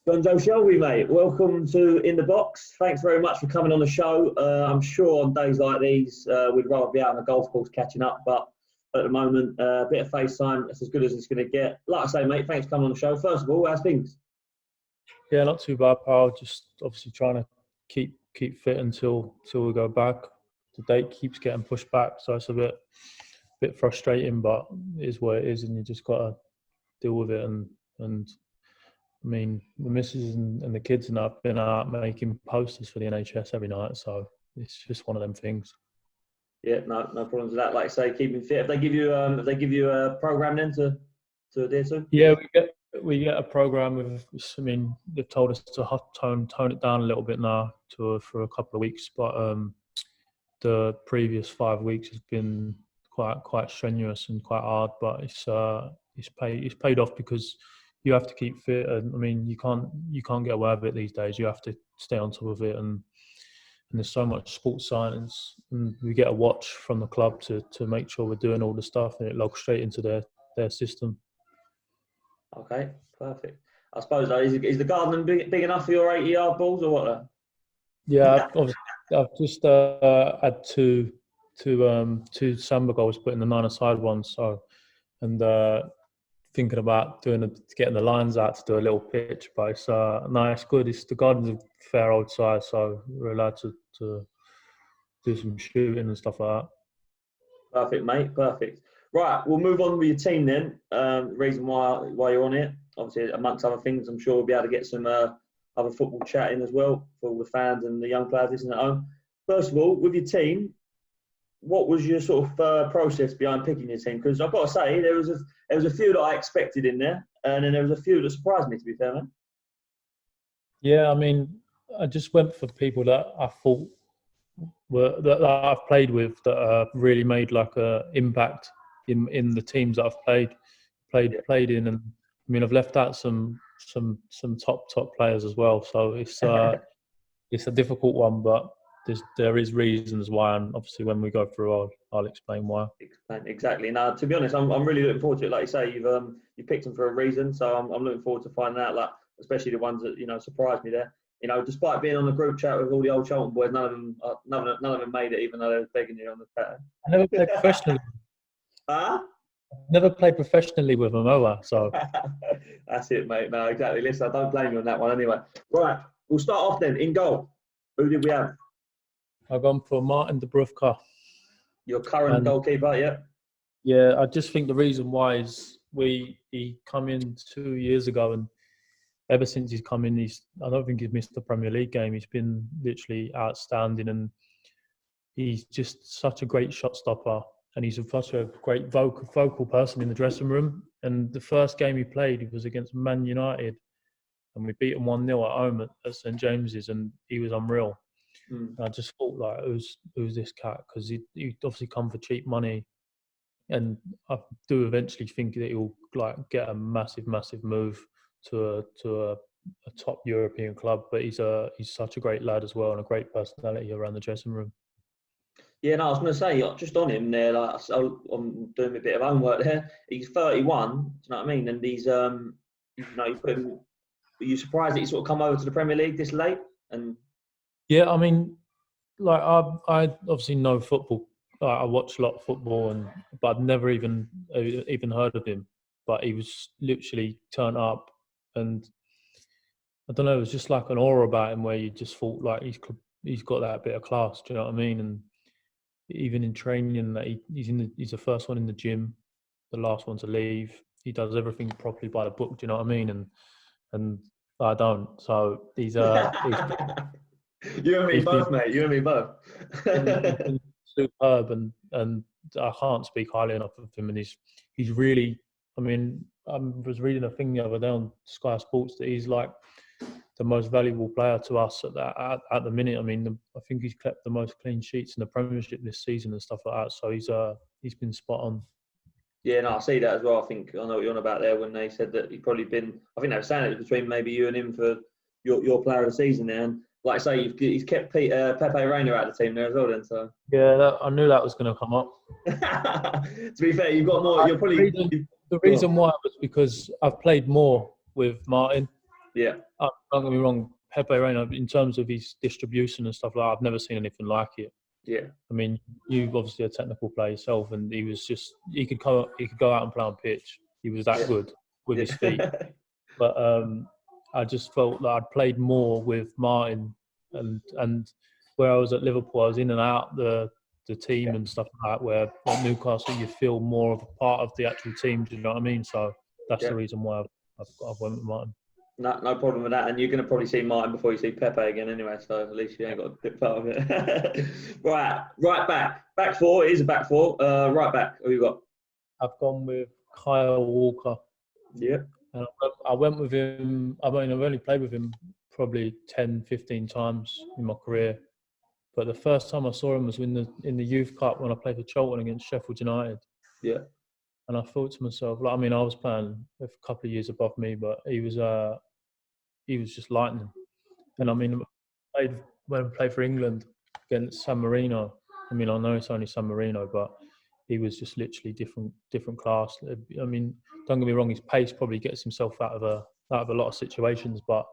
Jonjo Shelvey, mate. Welcome to In the Box. Thanks very much for coming on the show. I'm sure on days like these, we'd rather be out on the golf course catching up, but at the moment, a bit of FaceTime, that's as good as it's going to get. Like I say, mate, thanks for coming on the show. First of all, how's things? Yeah, not too bad, pal. Just obviously trying to keep fit until we go back. The date keeps getting pushed back, so it's a bit frustrating, but it is what it is, and you just got to deal with it. And I mean, the missus and the kids and I've been out making posters for the NHS every night, so it's just one of them things. Yeah, no problems with that. Like I say, keeping fit. If they give you a program then to adhere to? Yeah, we get a program with. I mean, they've told us to tone it down a little bit now for a couple of weeks, but the previous 5 weeks has been quite strenuous and quite hard. But it's paid off because you have to keep fit. And I mean, you can't get away with it these days. You have to stay on top of it, and there's so much sports science, and we get a watch from the club to make sure we're doing all the stuff, and it logs straight into their system. Okay, perfect. I suppose is the garden big enough for your 80-yard balls or what? Yeah, I've just had two samba goals put in the 9-a-side ones. So, and thinking about getting the lines out to do a little pitch, but it's it's good. The garden's a fair old size, so we're allowed to do some shooting and stuff like that. Perfect, mate. Perfect. Right, we'll move on with your team then. The reason why you're on it, obviously, amongst other things, I'm sure we'll be able to get some other football chat in as well for all the fans and the young players listening at home. First of all, with your team, what was your sort of process behind picking your team? Because I've got to say, there was a few that I expected in there, and then there was a few that surprised me, to be fair, man. Yeah, I mean, I just went for people that I thought that I've played with that really made like a impact in the teams that I've played in, and I mean I've left out some top players as well. So it's a difficult one, but there is reasons why, and obviously when we go through, I'll explain why. Exactly. Now, to be honest, I'm really looking forward to it. Like you say, you picked them for a reason, so I'm looking forward to finding out. Like especially the ones that surprised me there. Despite being on the group chat with all the old Charlton boys, none of them made it, even though they were begging you on the chat. I never played professionally. Huh? Never played professionally with them, so. That's it, mate. No, exactly. Listen, I don't blame you on that one anyway. Right, we'll start off then. In goal, who did we have? I've gone for Martin Dubravka. Your current goalkeeper, yeah? Yeah, I just think the reason why is he come in 2 years ago, and ever since he's come in, I don't think he's missed a Premier League game. He's been literally outstanding, and he's just such a great shot stopper, and he's such a great vocal person in the dressing room. And the first game he played, he was against Man United, and we beat him 1-0 at home at St James's, and he was unreal. And I just thought, like, who's this cat? Because he obviously come for cheap money, and I do eventually think that he'll like get a massive move to a top European club. But he's such a great lad as well, and a great personality around the dressing room. Yeah, no, I was going to say, just on him there, like, so I'm doing a bit of homework there. He's 31, do you know what I mean? And he's, you put him. Were you surprised that he sort of come over to the Premier League this late? And yeah, I mean, like I obviously know football. I watch a lot of football, but I've never even heard of him. But he was literally turned up, and I don't know, it was just like an aura about him where you just thought like he's got that bit of class. Do you know what I mean? And even in training, that he's the first one in the gym, the last one to leave. He does everything properly by the book. Do you know what I mean? And I don't. So he's you and me both, mate. You and me both. He's superb, and I can't speak highly enough of him. And he's really. I mean, I was reading a thing the other day on Sky Sports that he's like the most valuable player to us at the minute. I mean, I think he's kept the most clean sheets in the Premiership this season and stuff like that. So he's been spot on. Yeah, no, I see that as well. I know what you're on about there when they said that he'd probably been. I think they were saying it was between maybe you and him for your player of the season there. And like I say, he's kept Pepe Reina out of the team there as well. Then, so yeah, I knew that was going to come up. To be fair, you've got more. You're probably the reason why was because I've played more with Martin, Yeah. Don't get me wrong, Pepe Reina, in terms of his distribution and stuff like that, I've never seen anything like it. Yeah. I mean, you obviously a technical player yourself, and he could go out and play on pitch. He was that good with his feet. But I just felt that I'd played more with Martin, and where I was at Liverpool, I was in and out the team and stuff like that. Where at Newcastle, you feel more of a part of the actual team. Do you know what I mean? So that's the reason why I've went with Martin. No problem with that. And you're going to probably see Martin before you see Pepe again anyway, so at least you ain't got a bit part of it. Right back. Back four. It is a back four. Right back. Who you got? I've gone with Kyle Walker. Yeah. And I went with him. I've only played with him probably 10, 15 times in my career. But the first time I saw him was in the Youth Cup when I played for Charlton against Sheffield United. Yeah. And I thought to myself, I was playing a couple of years above me, but he was just lightning. And when I played for England against San Marino, I know it's only San Marino, but he was just literally different class. I mean, don't get me wrong, his pace probably gets himself out of a lot of situations, but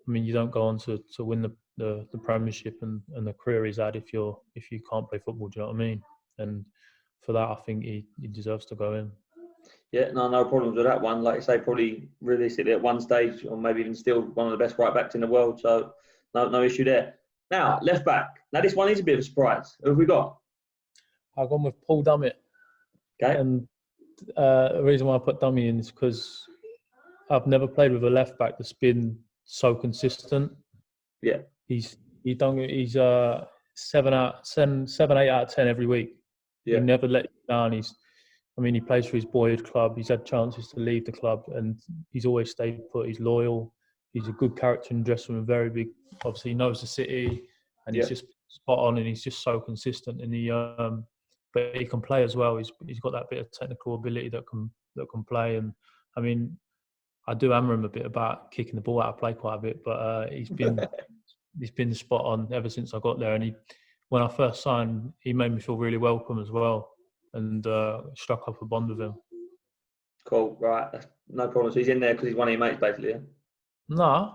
you don't go on to win the Premiership and the career he's had if you can't play football. Do you know what I mean? And for that, I think he deserves to go in. Yeah, no problems with that one. Like I say, probably realistically at one stage, or maybe even still one of the best right backs in the world. So no issue there. Now left back. Now this one is a bit of a surprise. Who have we got? I've gone with Paul Dummett. Okay. And the reason why I put Dummy in is because I've never played with a left back that's been so consistent. Yeah. He's 7, 8 out of 10 every week. Yeah. He never let you down. He plays for his boyhood club. He's had chances to leave the club, and he's always stayed put. He's loyal. He's a good character in the dressing room. Very big. Obviously, he knows the city, and he's just spot on, and he's just so consistent. And but he can play as well. He's got that bit of technical ability that can play. And I do hammer him a bit about kicking the ball out of play quite a bit, but he's been spot on ever since I got there. And when I first signed, he made me feel really welcome as well, and struck up a bond with him. Cool, right? That's no problem. So he's in there because he's one of your mates, basically. Yeah? No.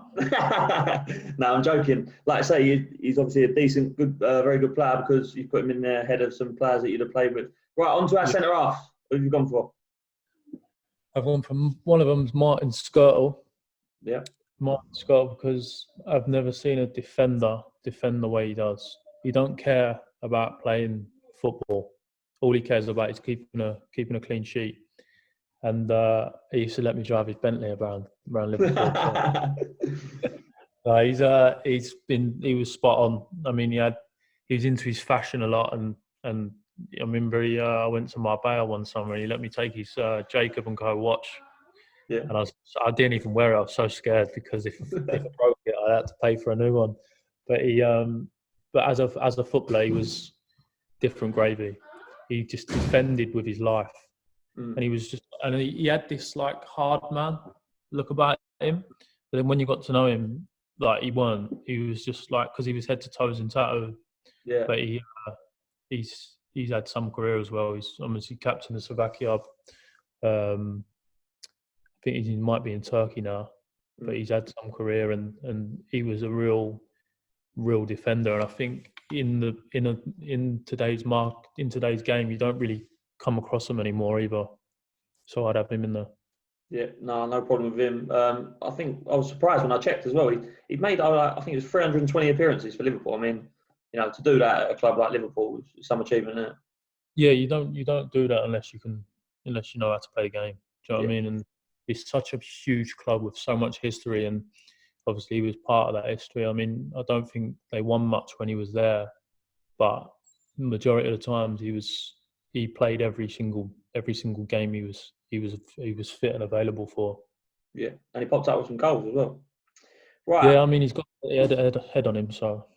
No, I'm joking. Like I say, he's obviously a decent, good, very good player because you put him in there ahead of some players that you'd have played with. Right, on to our centre half. Who have you gone for? I've gone from one of them's Martin Skirtle. Yeah. Martin Skirtle, because I've never seen a defender defend the way he does. He don't care about playing football. All he cares about is keeping a clean sheet. And he used to let me drive his Bentley around Liverpool. He was spot on. He was into his fashion a lot, and I remember I went to Marbella one summer and he let me take his Jacob & Co watch. Yeah. And I didn't even wear it. I was so scared because if I broke it, I had to pay for a new one. But as a footballer, he was different gravy. He just defended with his life. And he had this like hard man look about him. But then when you got to know him, like he was just like, because he was head to toes in tattoo. Yeah. But he's had some career as well. He's obviously captain of Slovakia. I think he might be in Turkey now, but he's had some career and he was a real defender. And I think in today's game, you don't really come across him anymore either. So I'd have him in there. Yeah, no problem with him. I think I was surprised when I checked as well. He'd made, I think it was 320 appearances for Liverpool. To do that at a club like Liverpool is some achievement, isn't it? Yeah, you don't do that unless you know how to play the game. Do you know what I mean? And it's such a huge club with so much history, and obviously he was part of that history. I don't think they won much when he was there, but the majority of the times he played every single game he was fit and available for. Yeah, and he popped out with some goals as well. Right. Yeah, he had a head on him, so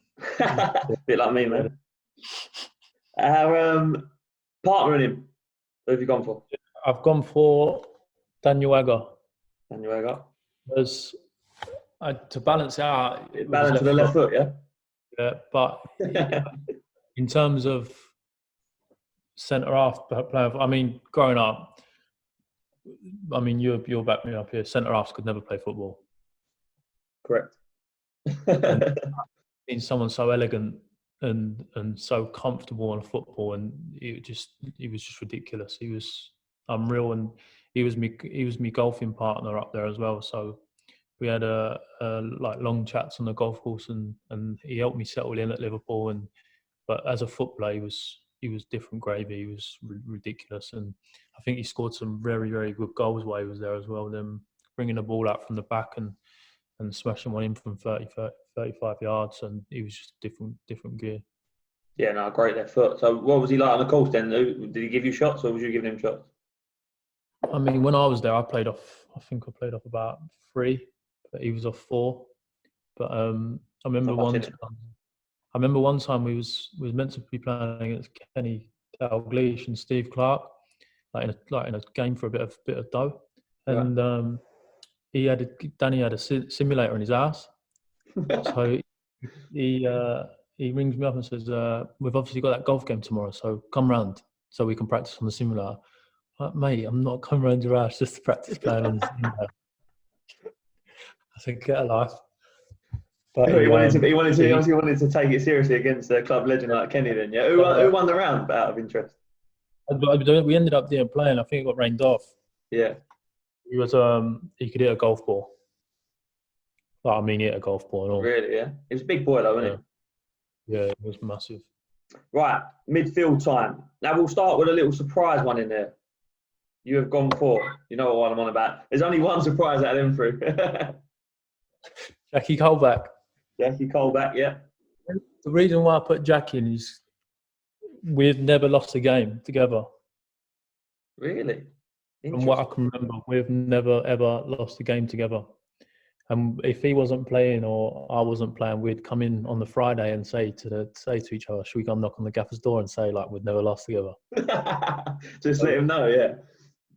bit like me, man. Our partner in him. Who have you gone for? I've gone for Daniel Agger. Because to balance it out, balance with the left foot, yeah. Yeah, but in terms of centre half player, growing up, you'll back me up here. Centre halves could never play football. Correct. And being someone so elegant and so comfortable on football, and he was just ridiculous. He was unreal, and he was me golfing partner up there as well. So we had a like long chats on the golf course, and he helped me settle in at Liverpool. But as a footballer, he was different gravy. He was ridiculous, and I think he scored some very, very good goals while he was there as well. Them bringing the ball out from the back and smashing one in from 35 yards, and he was just different gear. Yeah, no, great left foot. So what was he like on the course then? Did he give you shots, or was you giving him shots? I mean, when I was there, I think I played off about 3, but he was off 4. But I remember one time we was meant to be playing against Kenny Dalglish and Steve Clark, like in a game for a bit of dough, and Danny had a simulator in his house, so he rings me up and says, "We've obviously got that golf game tomorrow, so come round so we can practice on the simulator." I'm like, mate, I'm not coming round your house just to practice playing on the simulator. I said, get a life. But he wanted to take it seriously against a club legend like Kenny then, yeah? Who won the round, out of interest? We ended up there playing. I think it got rained off. Yeah. He was he could hit a golf ball. Like, I mean, he hit a golf ball and all. Really, yeah? He was a big boy though, wasn't he? Yeah, it was massive. Right, midfield time. Now we'll start with a little surprise one in there. You have gone for, you know what I'm on about. There's only one surprise out of them through. Jackie Colback. Jackie Colback, yeah. The reason why I put Jackie in is we've never lost a game together. Really? From what I can remember, we've never ever lost a game together. And if he wasn't playing or I wasn't playing, we'd come in on the Friday and say to each other, "Should we go knock on the gaffer's door and say like we've never lost together?" Just let him know, yeah.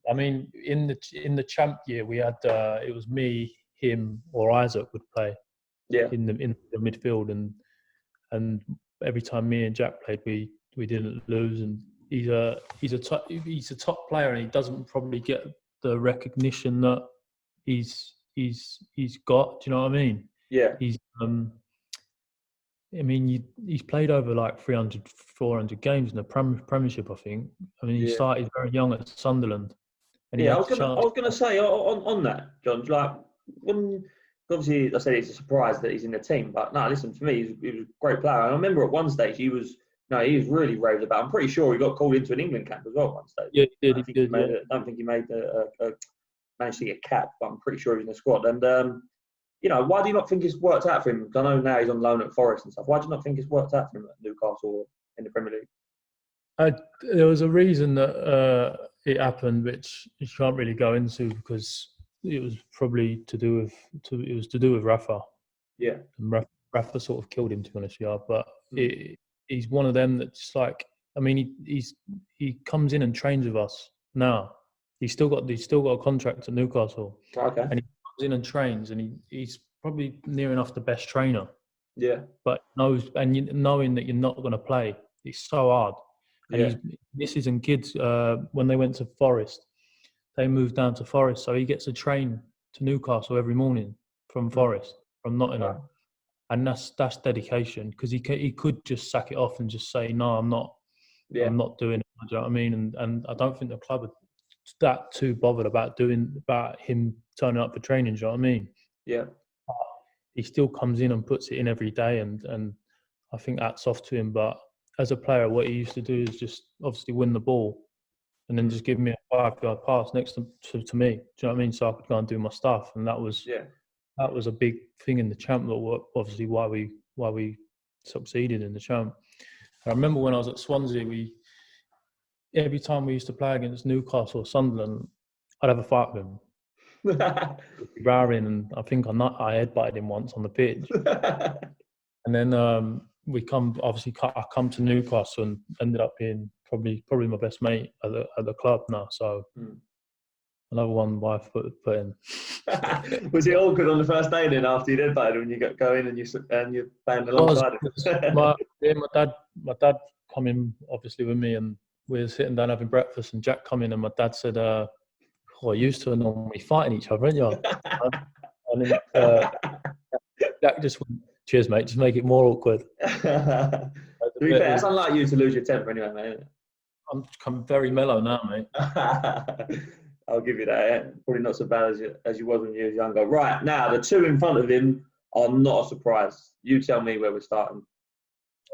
I mean, in the champ year, we had it was me, him, or Isaac would play. Yeah. In the midfield, and every time me and Jack played, we didn't lose. And he's a top player, and he doesn't probably get the recognition that he's got. Do you know what I mean? Yeah. He's he's played over like 300, 400 games in the Premiership, I think. I mean, he started very young at Sunderland. And I was going to say on that, John, like when. Obviously, I said it's a surprise that he's in the team, but no, listen, for me, he was a great player. I remember at one stage he was really raved about. I'm pretty sure he got called into an England camp as well at one stage. Yeah, he did. I don't think he managed to get cap, but I'm pretty sure he was in the squad. And why do you not think it's worked out for him? Because I know now he's on loan at Forest and stuff. Why do you not think it's worked out for him at Newcastle or in the Premier League? There was a reason that it happened, which you can't really go into because. It was probably to do with Rafa. Yeah. And Rafa sort of killed him, to be honest with you. But he's one of them that's like, I mean, he comes in and trains with us now. He's still got a contract at Newcastle. Okay. And he comes in and trains, and he's probably near enough the best trainer. Yeah. But knowing that you're not going to play, it's so hard. And misses and kids, when they went to Forest, they moved down to Forest, so he gets a train to Newcastle every morning from Forest, from Nottingham, and that's dedication. Because he could just sack it off and just say, "No, I'm not. I'm not doing it." Do you know what I mean? And I don't think the club are that too bothered about him turning up for training. Do you know what I mean? Yeah. He still comes in and puts it in every day, and I think that's off to him. But as a player, what he used to do is just obviously win the ball. And then just give me a 5-yard pass next to me. Do you know what I mean? So I could go and do my stuff, and that was a big thing in the champ. Obviously, why we succeeded in the champ. And I remember when I was at Swansea, every time we used to play against Newcastle or Sunderland, I'd have a fight with him. Roaring, and I think I headbutted him once on the pitch. And then I come to Newcastle and ended up being probably my best mate at the club now. So another one wife put in. Was it awkward on the first day then after you did bad when you go in and you're playing alongside him? My dad come in obviously with me, and we were sitting down having breakfast, and Jack come in, and my dad said, "You used to normally fighting each other, aren't you?" And That just cheers, mate. Just make it more awkward. To be fair, it's unlike you to lose your temper anyway, mate. I'm very mellow now, mate. I'll give you that. Yeah? Probably not so bad as you was when you were younger. Right, now, the two in front of him are not a surprise. You tell me where we're starting.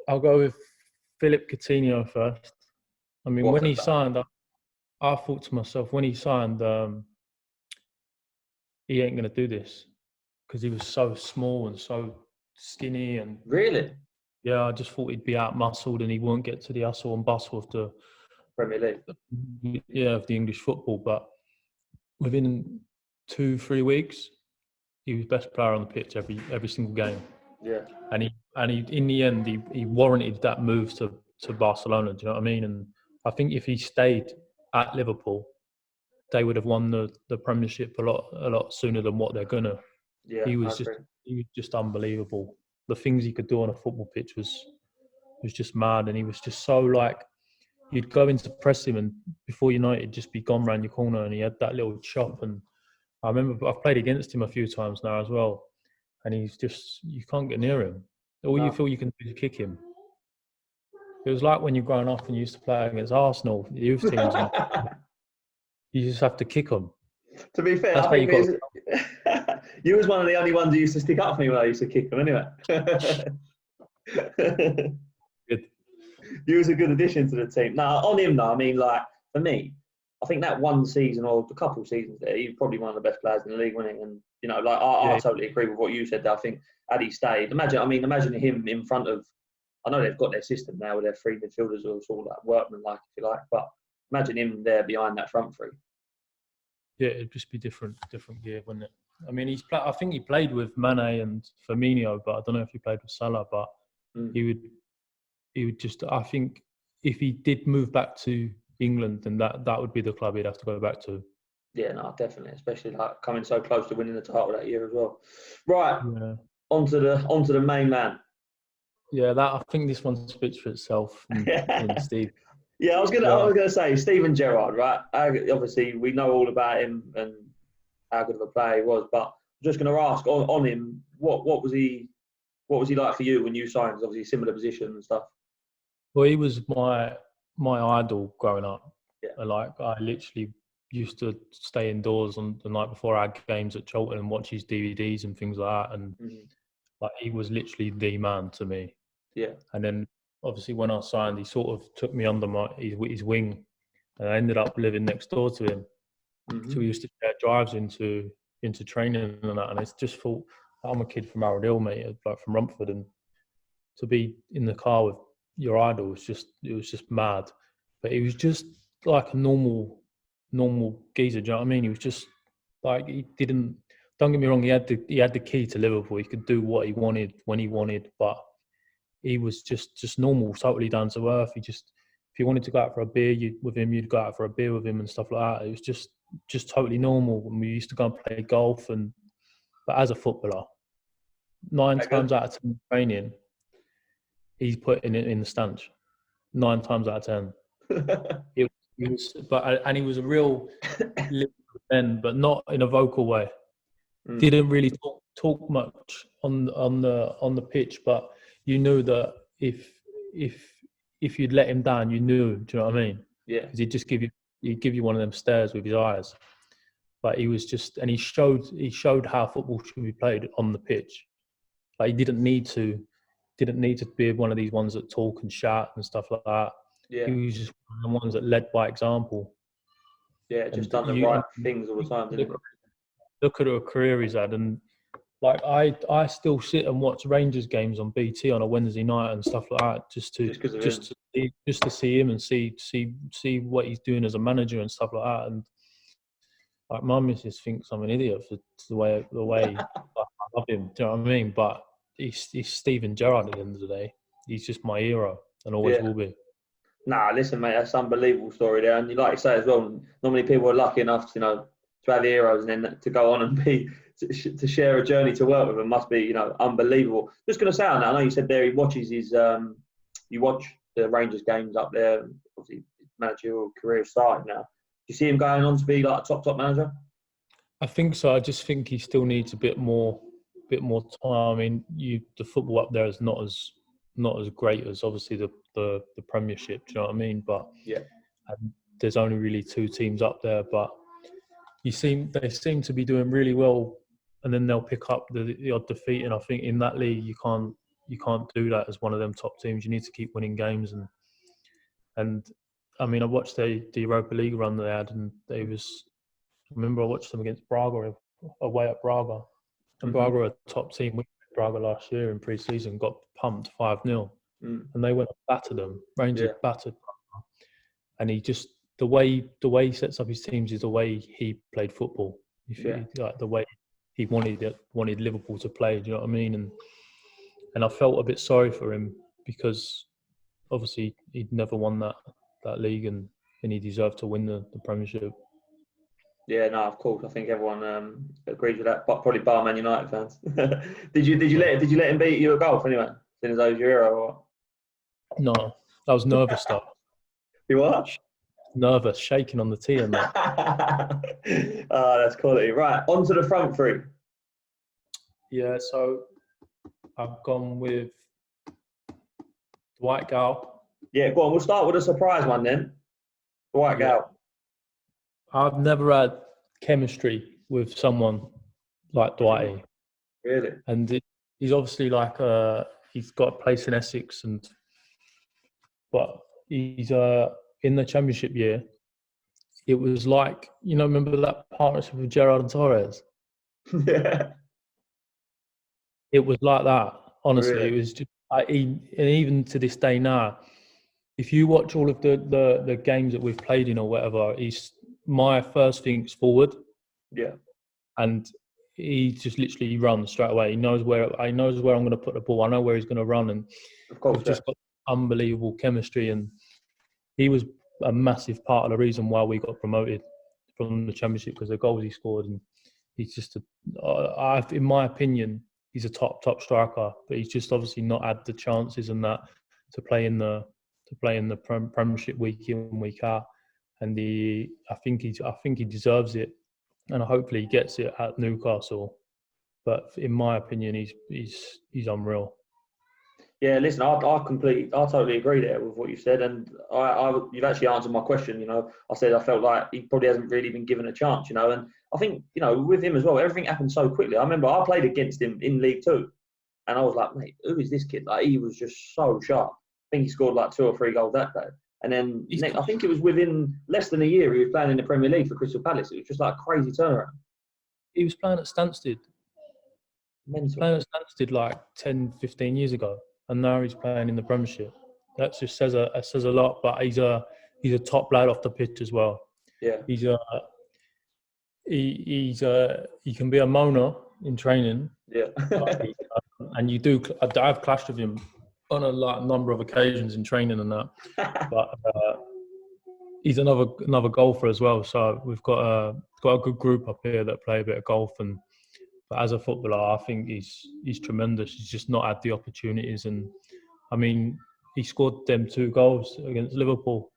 I'll go with Phillip Cuttino first. I mean, when he signed, I thought to myself, when he signed, he ain't going to do this because he was so small and so skinny. And really? Yeah, I just thought he'd be out-muscled and he won't get to the hustle and bustle of the Premier League. Of the English football. But within 2-3 weeks, he was best player on the pitch every single game. Yeah. And he in the end he warranted that move to Barcelona. Do you know what I mean? And I think if he stayed at Liverpool, they would have won the Premiership a lot sooner than what they're gonna. Yeah, he was just unbelievable. The things he could do on a football pitch was just mad, and he was just so like, you'd go in to press him, and before you know it, he'd just be gone round your corner, and he had that little chop. And I remember I've played against him a few times now as well, and he's just, you can't get near him. All you feel you can do is kick him. It was like when you're growing up and you used to play against Arsenal, the youth teams. You just have to kick them. To be fair, I think you was one of the only ones who used to stick up for me when I used to kick them anyway. Good. You was a good addition to the team. Now, on him though, I mean, like, for me, I think that one season or a couple of seasons there, he was probably one of the best players in the league, wasn't he? And, you know, like, I totally agree with what you said there. I think had he stayed, imagine him in front of, I know they've got their system now with their three midfielders or sort of like workman-like, if you like, but imagine him there behind that front three. Yeah, it'd just be different gear, wouldn't it? I mean, I think he played with Mane and Firmino, but I don't know if he played with Salah. But he would just. I think if he did move back to England, then that would be the club he'd have to go back to. Yeah, no, definitely, especially like coming so close to winning the title that year as well. Right, onto the main man. Yeah, I think this one speaks for itself. In Steve. Yeah, I was gonna say Steven Gerrard, right? Obviously, we know all about him and how good of a player he was, but I'm just gonna ask on him, what was he like for you when you signed? Obviously, similar position and stuff. Well, he was my idol growing up. Yeah. Like, I literally used to stay indoors on the night before our games at Charlton and watch his DVDs and things like that. And like, he was literally the man to me. Yeah. And then obviously when I signed, he sort of took me under his wing, and I ended up living next door to him. So we used to share drives into training and that. And I just thought, I'm a kid from Arundel, mate, like from Rumford, and to be in the car with your idol was just mad. But he was just like a normal geezer. Do you know what I mean? He was just like, he didn't. Don't get me wrong. He had the key to Liverpool. He could do what he wanted when he wanted, but he was just normal, totally down to earth. He just, if you wanted to go out for a beer with him, you'd go out for a beer with him and stuff like that. It was just totally normal. And we used to go and play golf, but as a footballer, 9 times out of 10 training, he's putting it in the stanch. 9 times out of 10. He was a real man, but not in a vocal way. Didn't really talk much on the pitch, but you knew that if you'd let him down, you knew. Do you know what I mean? Yeah. Because he'd give you one of them stares with his eyes. But he was just, and he showed how football should be played on the pitch. Like, he didn't need to be one of these ones that talk and shout and stuff like that. Yeah. He was just one of the ones that led by example. Yeah, just done the right things all the time, didn't he? Look at the career he's had, and like, I still sit and watch Rangers games on BT on a Wednesday night and stuff like that, just to see him and see what he's doing as a manager and stuff like that. And like, my missus thinks I'm an idiot for the way I love him. Do you know what I mean? But he's Steven Gerrard at the end of the day. He's just my hero and always will be. Nah, listen, mate, that's an unbelievable story there. And you like you say as well, not many people are lucky enough, to have heroes and then to go on and to share a journey to work with them must be, unbelievable. Just going to say on that, I know you said there he watches you watch the Rangers games up there. Obviously, his managerial career starting now. Do you see him going on to be like a top manager? I think so. I just think he still needs a bit more bit more time. I mean, the football up there is not as great as obviously the Premiership. Do you know what I mean? But Yeah. There's only really 2 teams up there, but they seem to be doing really well, and then they'll pick up the odd defeat. And I think in that league you can't do that as one of them top teams. You need to keep winning games, and I mean, I watched the Europa League run they had, and I remember I watched them against Braga away at Braga, and Braga were a top team. We beat Braga last year in pre-season, got pumped 5-0, and they went and battered them. Rangers battered, and he just the way he sets up his teams is the way he played football. Like the way he wanted Liverpool to play. Do you know what I mean? And I felt a bit sorry for him because obviously he'd never won that league, and he deserved to win the Premiership. Yeah, no, of course. I think everyone agrees with that, but probably bar Man United fans. Did you let him beat you at golf anyway? Since that was your hero, or what? No, I was nervous though. You what? Nervous, shaking on the tee and that. That's quality. Right, on to the front 3. Yeah, so I've gone with Dwight Gale. Yeah, go on. We'll start with a surprise one then. Dwight Gale. I've never had chemistry with someone like Dwighty. Really? And he's obviously like he's got a place in Essex, but he's in the Championship year. It was like, remember that partnership with Gerrard and Suarez? Yeah. It was like that. Honestly, Really? It was just. And even to this day now, if you watch all of the games that we've played in or whatever, my first thing's forward. Yeah. And he just literally runs straight away. He knows where I'm going to put the ball. I know where he's going to run, and of course, we've just got unbelievable chemistry. And he was a massive part of the reason why we got promoted from the Championship, because the goals he scored. And he's just in my opinion, he's a top striker, but he's just obviously not had the chances and that to play in the Premiership week in, week out. And I think he deserves it, and hopefully he gets it at Newcastle. But in my opinion, he's unreal. Yeah, listen, I totally agree there with what you said, and you've actually answered my question. I said I felt like he probably hasn't really been given a chance. And I think with him as well, everything happened so quickly. I remember I played against him in League Two, and I was like, mate, who is this kid? Like, he was just so sharp. I think he scored like 2 or 3 goals that day. And then I think it was within less than a year he was playing in the Premier League for Crystal Palace. It was just like a crazy turnaround. He was playing at Stansted. Mental. Playing at Stansted like 10, 15 years ago, and now he's playing in the Premiership. That just says a lot. But he's a top lad off the pitch as well. Yeah. He can be a moaner in training. Yeah. And I've clashed with him on a number of occasions in training and that. But he's another golfer as well. So we've got a good group up here that play a bit of golf. But as a footballer, I think he's tremendous. He's just not had the opportunities. And I mean, he scored them 2 goals against Liverpool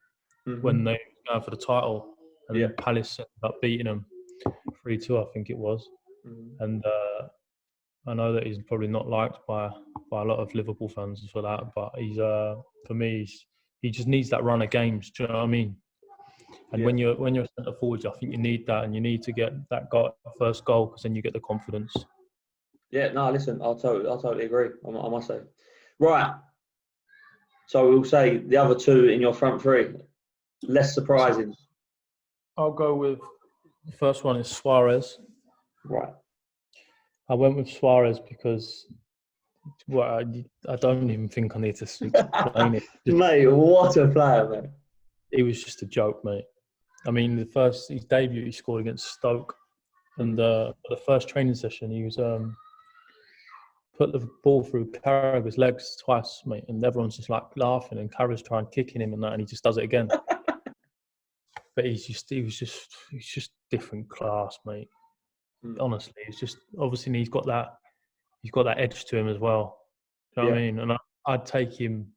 when they were going for the title, and Palace ended up beating them 3-2, I think it was. And I know that he's probably not liked by a lot of Liverpool fans for that, but for me, he just needs that run of games. Do you know what I mean? And when you're centre forward, I think you need that, and you need to get that first goal, because then you get the confidence. Yeah, no, listen, I totally agree. I must say. Right. So we'll say the other 2 in your front 3, less surprising. I'll go with the first one is Suarez. Right. I went with Suarez because I don't even think I need to explain it. Mate, what a player, mate. He was just a joke, mate. I mean, his debut, he scored against Stoke. And the first training session, he was put the ball through Carragher's legs twice, mate. And everyone's just like laughing, and Carragher's trying kicking him and that, and he just does it again. But he was just different class, mate. Honestly, it's just obviously he's got that edge to him as well. You know what I mean? And I'd take him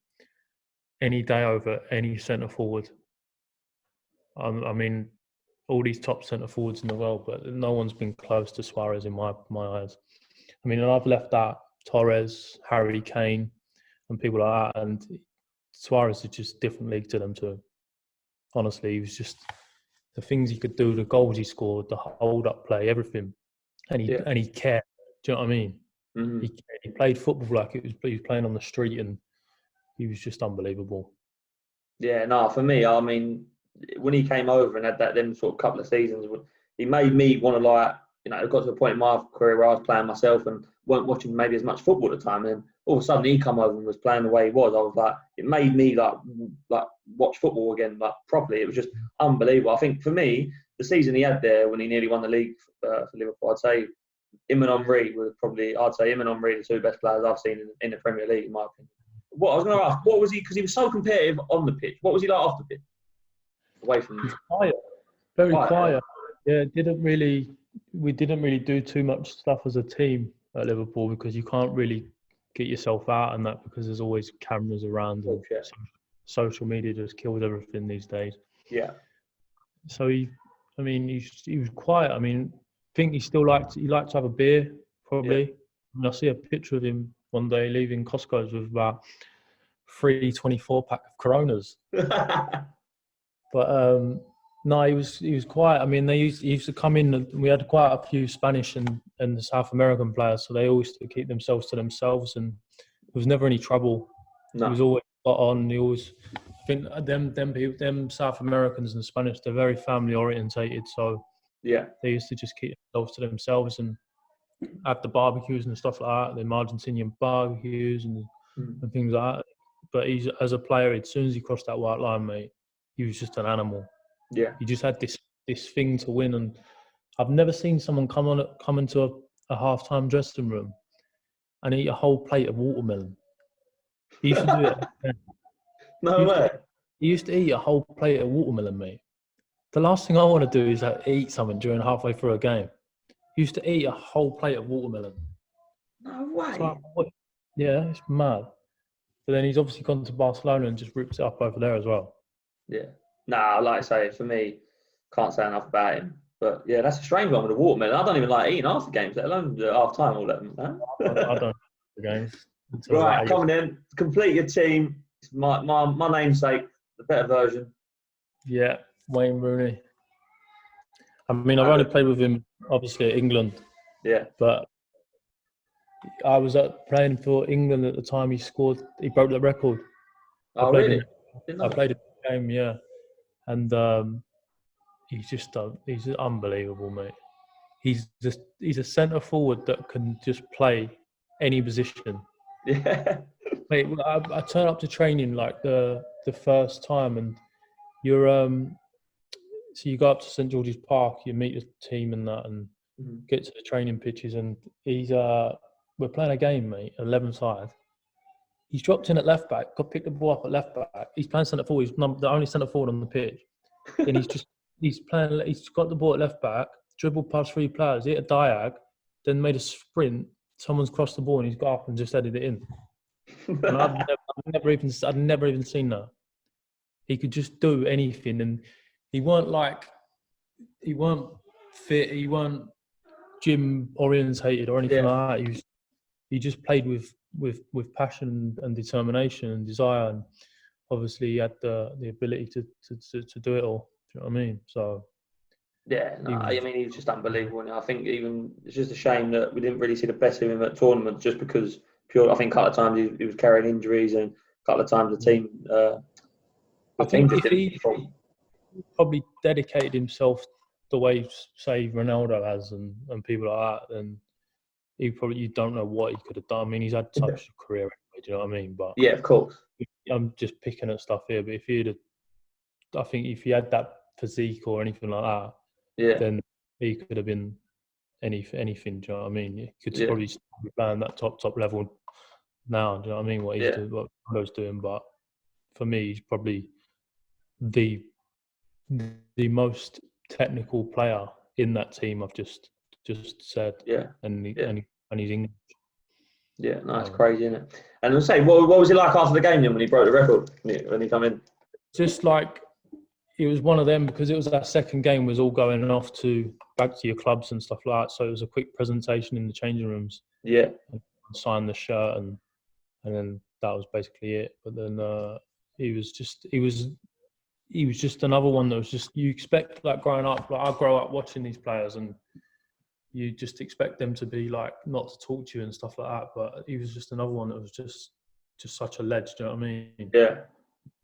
any day over any centre forward. I mean, all these top centre forwards in the world, but no one's been close to Suarez in my eyes. I mean, and I've left out Torres, Harry Kane, and people like that, and Suarez is just a different league to them too. Honestly, he was just the things he could do, the goals he scored, the hold-up play, everything, and he cared. Do you know what I mean? Mm-hmm. He played football like he was playing on the street, and he was just unbelievable. Yeah, no, for me, I mean, when he came over and had them sort of couple of seasons, he made me want to it got to a point in my career where I was playing myself and weren't watching maybe as much football at the time. And all of a sudden he come over and was playing the way he was. I was like, it made me like watch football again, like properly. It was just unbelievable. I think for me, the season he had there when he nearly won the league for Liverpool, I'd say him and Henry were the two best players I've seen in the Premier League, in my opinion. What I was going to ask, what was he? Because he was so competitive on the pitch. What was he like off the pitch? Away from He's quiet, very quiet. Yeah, we didn't really do too much stuff as a team at Liverpool because you can't really get yourself out and that because there's always cameras around and social media just kills everything these days. Yeah. So he was quiet. I mean, I think he liked to have a beer probably. Yeah. I mean, I see a picture of him one day leaving Costco's with about 3 24-pack of Coronas. But no, he was quiet. I mean, he used to come in. And we had quite a few Spanish and the South American players, so they always used to keep themselves to themselves, and there was never any trouble. No. He was always spot on. He always, I think them South Americans and Spanish, they're very family orientated, so yeah, they used to just keep themselves to themselves and have the barbecues and stuff like that, the Argentinian barbecues and things like that. But as a player, as soon as he crossed that white line, mate, he was just an animal. Yeah, he just had this thing to win, and I've never seen someone come into a half-time dressing room and eat a whole plate of watermelon. He used to do it. Yeah. No way. He used to eat a whole plate of watermelon, mate. The last thing I want to do is eat something during halfway through a game. He used to eat a whole plate of watermelon. No way. Yeah, it's mad. But then he's obviously gone to Barcelona and just rips it up over there as well. Yeah. Nah, like I say, for me, can't say enough about him. But yeah, that's a strange one with the watermelon. I don't even like eating after games, let alone the half time or let them. I don't the games. Right, coming in, complete your team. It's my namesake, the better version. Yeah, Wayne Rooney. I mean, I've only played with him, obviously, at England. Yeah. But I was playing for England at the time he broke the record. Oh, really? I played a game, yeah. And he's unbelievable, mate. He's a centre forward that can just play any position. Yeah. Mate, I turn up to training like the first time, and you're so you go up to St George's Park, you meet the team and that, and get to the training pitches, and we're playing a game, mate, 11-side. He's dropped in at left back, picked the ball up at left back. He's playing centre forward. He's the only centre forward on the pitch, and he's got the ball at left back, dribbled past 3 players, hit a diag, then made a sprint. Someone's crossed the ball and he's got up and just headed it in. And I'd never even seen that. He could just do anything, and he weren't fit, he weren't gym orientated or anything like that. He just played with passion and determination and desire, and obviously he had the ability to do it all. Do you know what I mean? So yeah, I mean, he's just unbelievable. And I think even it's just a shame that we didn't really see the best of him at tournaments, just because I think a couple of times he was carrying injuries, and a couple of times the team. I think if he probably dedicated himself the way, say, Ronaldo has and people like that, then you don't know what he could have done. I mean, he's had such a career anyway, do you know what I mean? But yeah, of course. I'm just picking at stuff here, but if he had that physique or anything like that, then he could have been anything. Do you know what I mean? He could probably be playing that top level now. Do you know what I mean? What Ronaldo's doing, but for me, he's probably the most technical player in that team. I've just said. Yeah. And he's English. Yeah, no, it's crazy, isn't it? And I'll say, what was it like after the game then when he broke the record when he come in? Just like it was one of them because it was our second game was all going off back to your clubs and stuff like that. So it was a quick presentation in the changing rooms. Yeah. Signed the shirt and then that was basically it. But then he was just another one that was just, you expect, like growing up, like I grow up watching these players and you just expect them to be like not to talk to you and stuff like that. But he was just another one that was just such a ledge. Do you know what I mean? Yeah.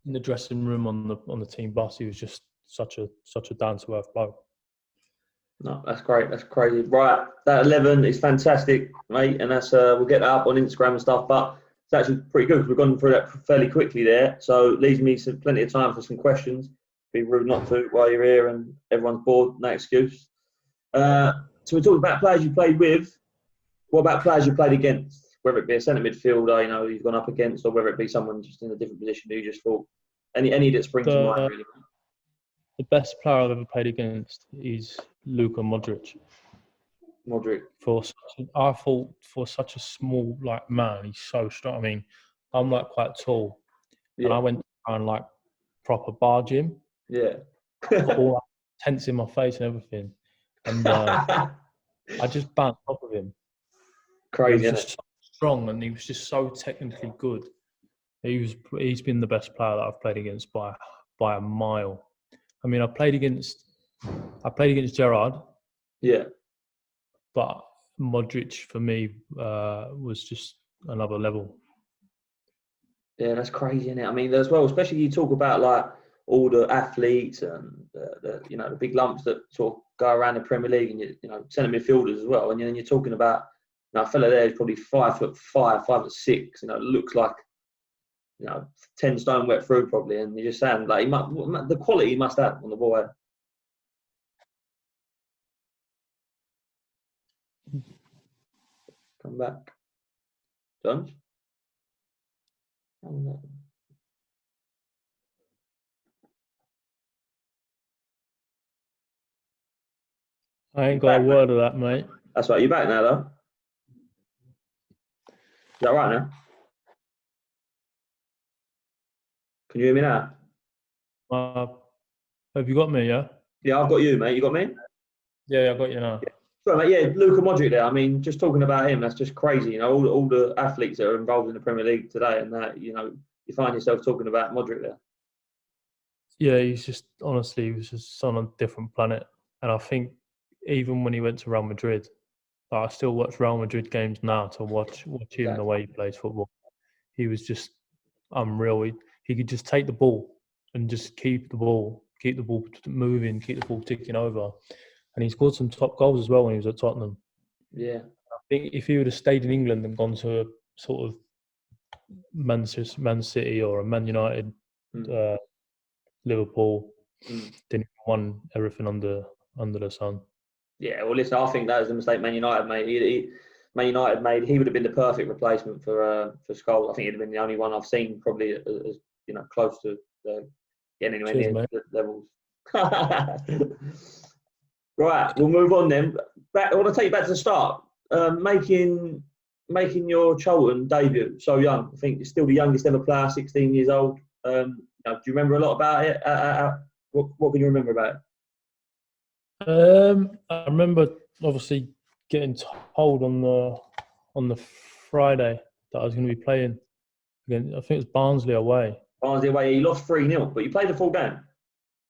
In the dressing room on the team bus, he was just such a down to earth bloke. No, that's great. That's crazy. Right, that 11 is fantastic, mate, and that's we'll get that up on Instagram and stuff. But it's actually pretty good because we've gone through that fairly quickly there. So it leaves me plenty of time for some questions. Be rude not to while you're here and everyone's bored. No excuse. So we're talking about players you played with. What about players you played against? Whether it be a centre midfielder, you've gone up against, or whether it be someone just in a different position who you just thought any that springs to mind, really. The best player I've ever played against is Luka Modric. I thought for such a small man, he's so strong. I mean, I'm quite tall, and I went around proper bar gym. Yeah. All tents in my face and everything, and I just bounced off of him. Crazy, he was just so strong, and he was just so technically good. He's been the best player that I've played against by a mile. I mean, I played against Gerrard. Yeah. But Modric for me was just another level. Yeah, that's crazy, isn't it? I mean, as well, especially you talk about all the athletes and the big lumps that sort of go around the Premier League, and centre midfielders as well. And then you're talking about a fella there is probably 5'5", 5'6". Looks like 10 stone wet through probably, and you're just saying the quality he must have on the ball. Come back, John. I ain't got a word of that, mate. That's right. You're back now, though. Is that right now? Can you hear me now? Have you got me? Yeah. Yeah, I've got you, mate. You got me? Yeah, I got you now. Yeah. Sorry, mate. Yeah, Luka Modric there. I mean, just talking about him, that's just crazy. All the athletes that are involved in the Premier League today, and that you find yourself talking about Modric there. Yeah, he was just on a different planet. And I think even when he went to Real Madrid, I still watch Real Madrid games now to watch him the way he plays football. He was just unreal. He could just take the ball and just keep the ball moving, keep the ball ticking over. And he scored some top goals as well when he was at Tottenham. Yeah. I think if he would have stayed in England and gone to a sort of Man City or a Man United, Liverpool, then he won everything under the sun. Yeah, well, listen, I think that was the mistake Man United made. Man United made. He would have been the perfect replacement for Scholes. I think he'd have been the only one I've seen probably as close to getting anywhere near the levels. Right, we'll move on then. I want to take you back to the start. Making your Charlton debut so young. I think you're still the youngest ever player, 16 years old. Do you remember a lot about it? What can you remember about it? I remember obviously getting told on the Friday that I was going to be playing again. I think it was Barnsley away. Barnsley away. You lost 3-0, but you played the full game.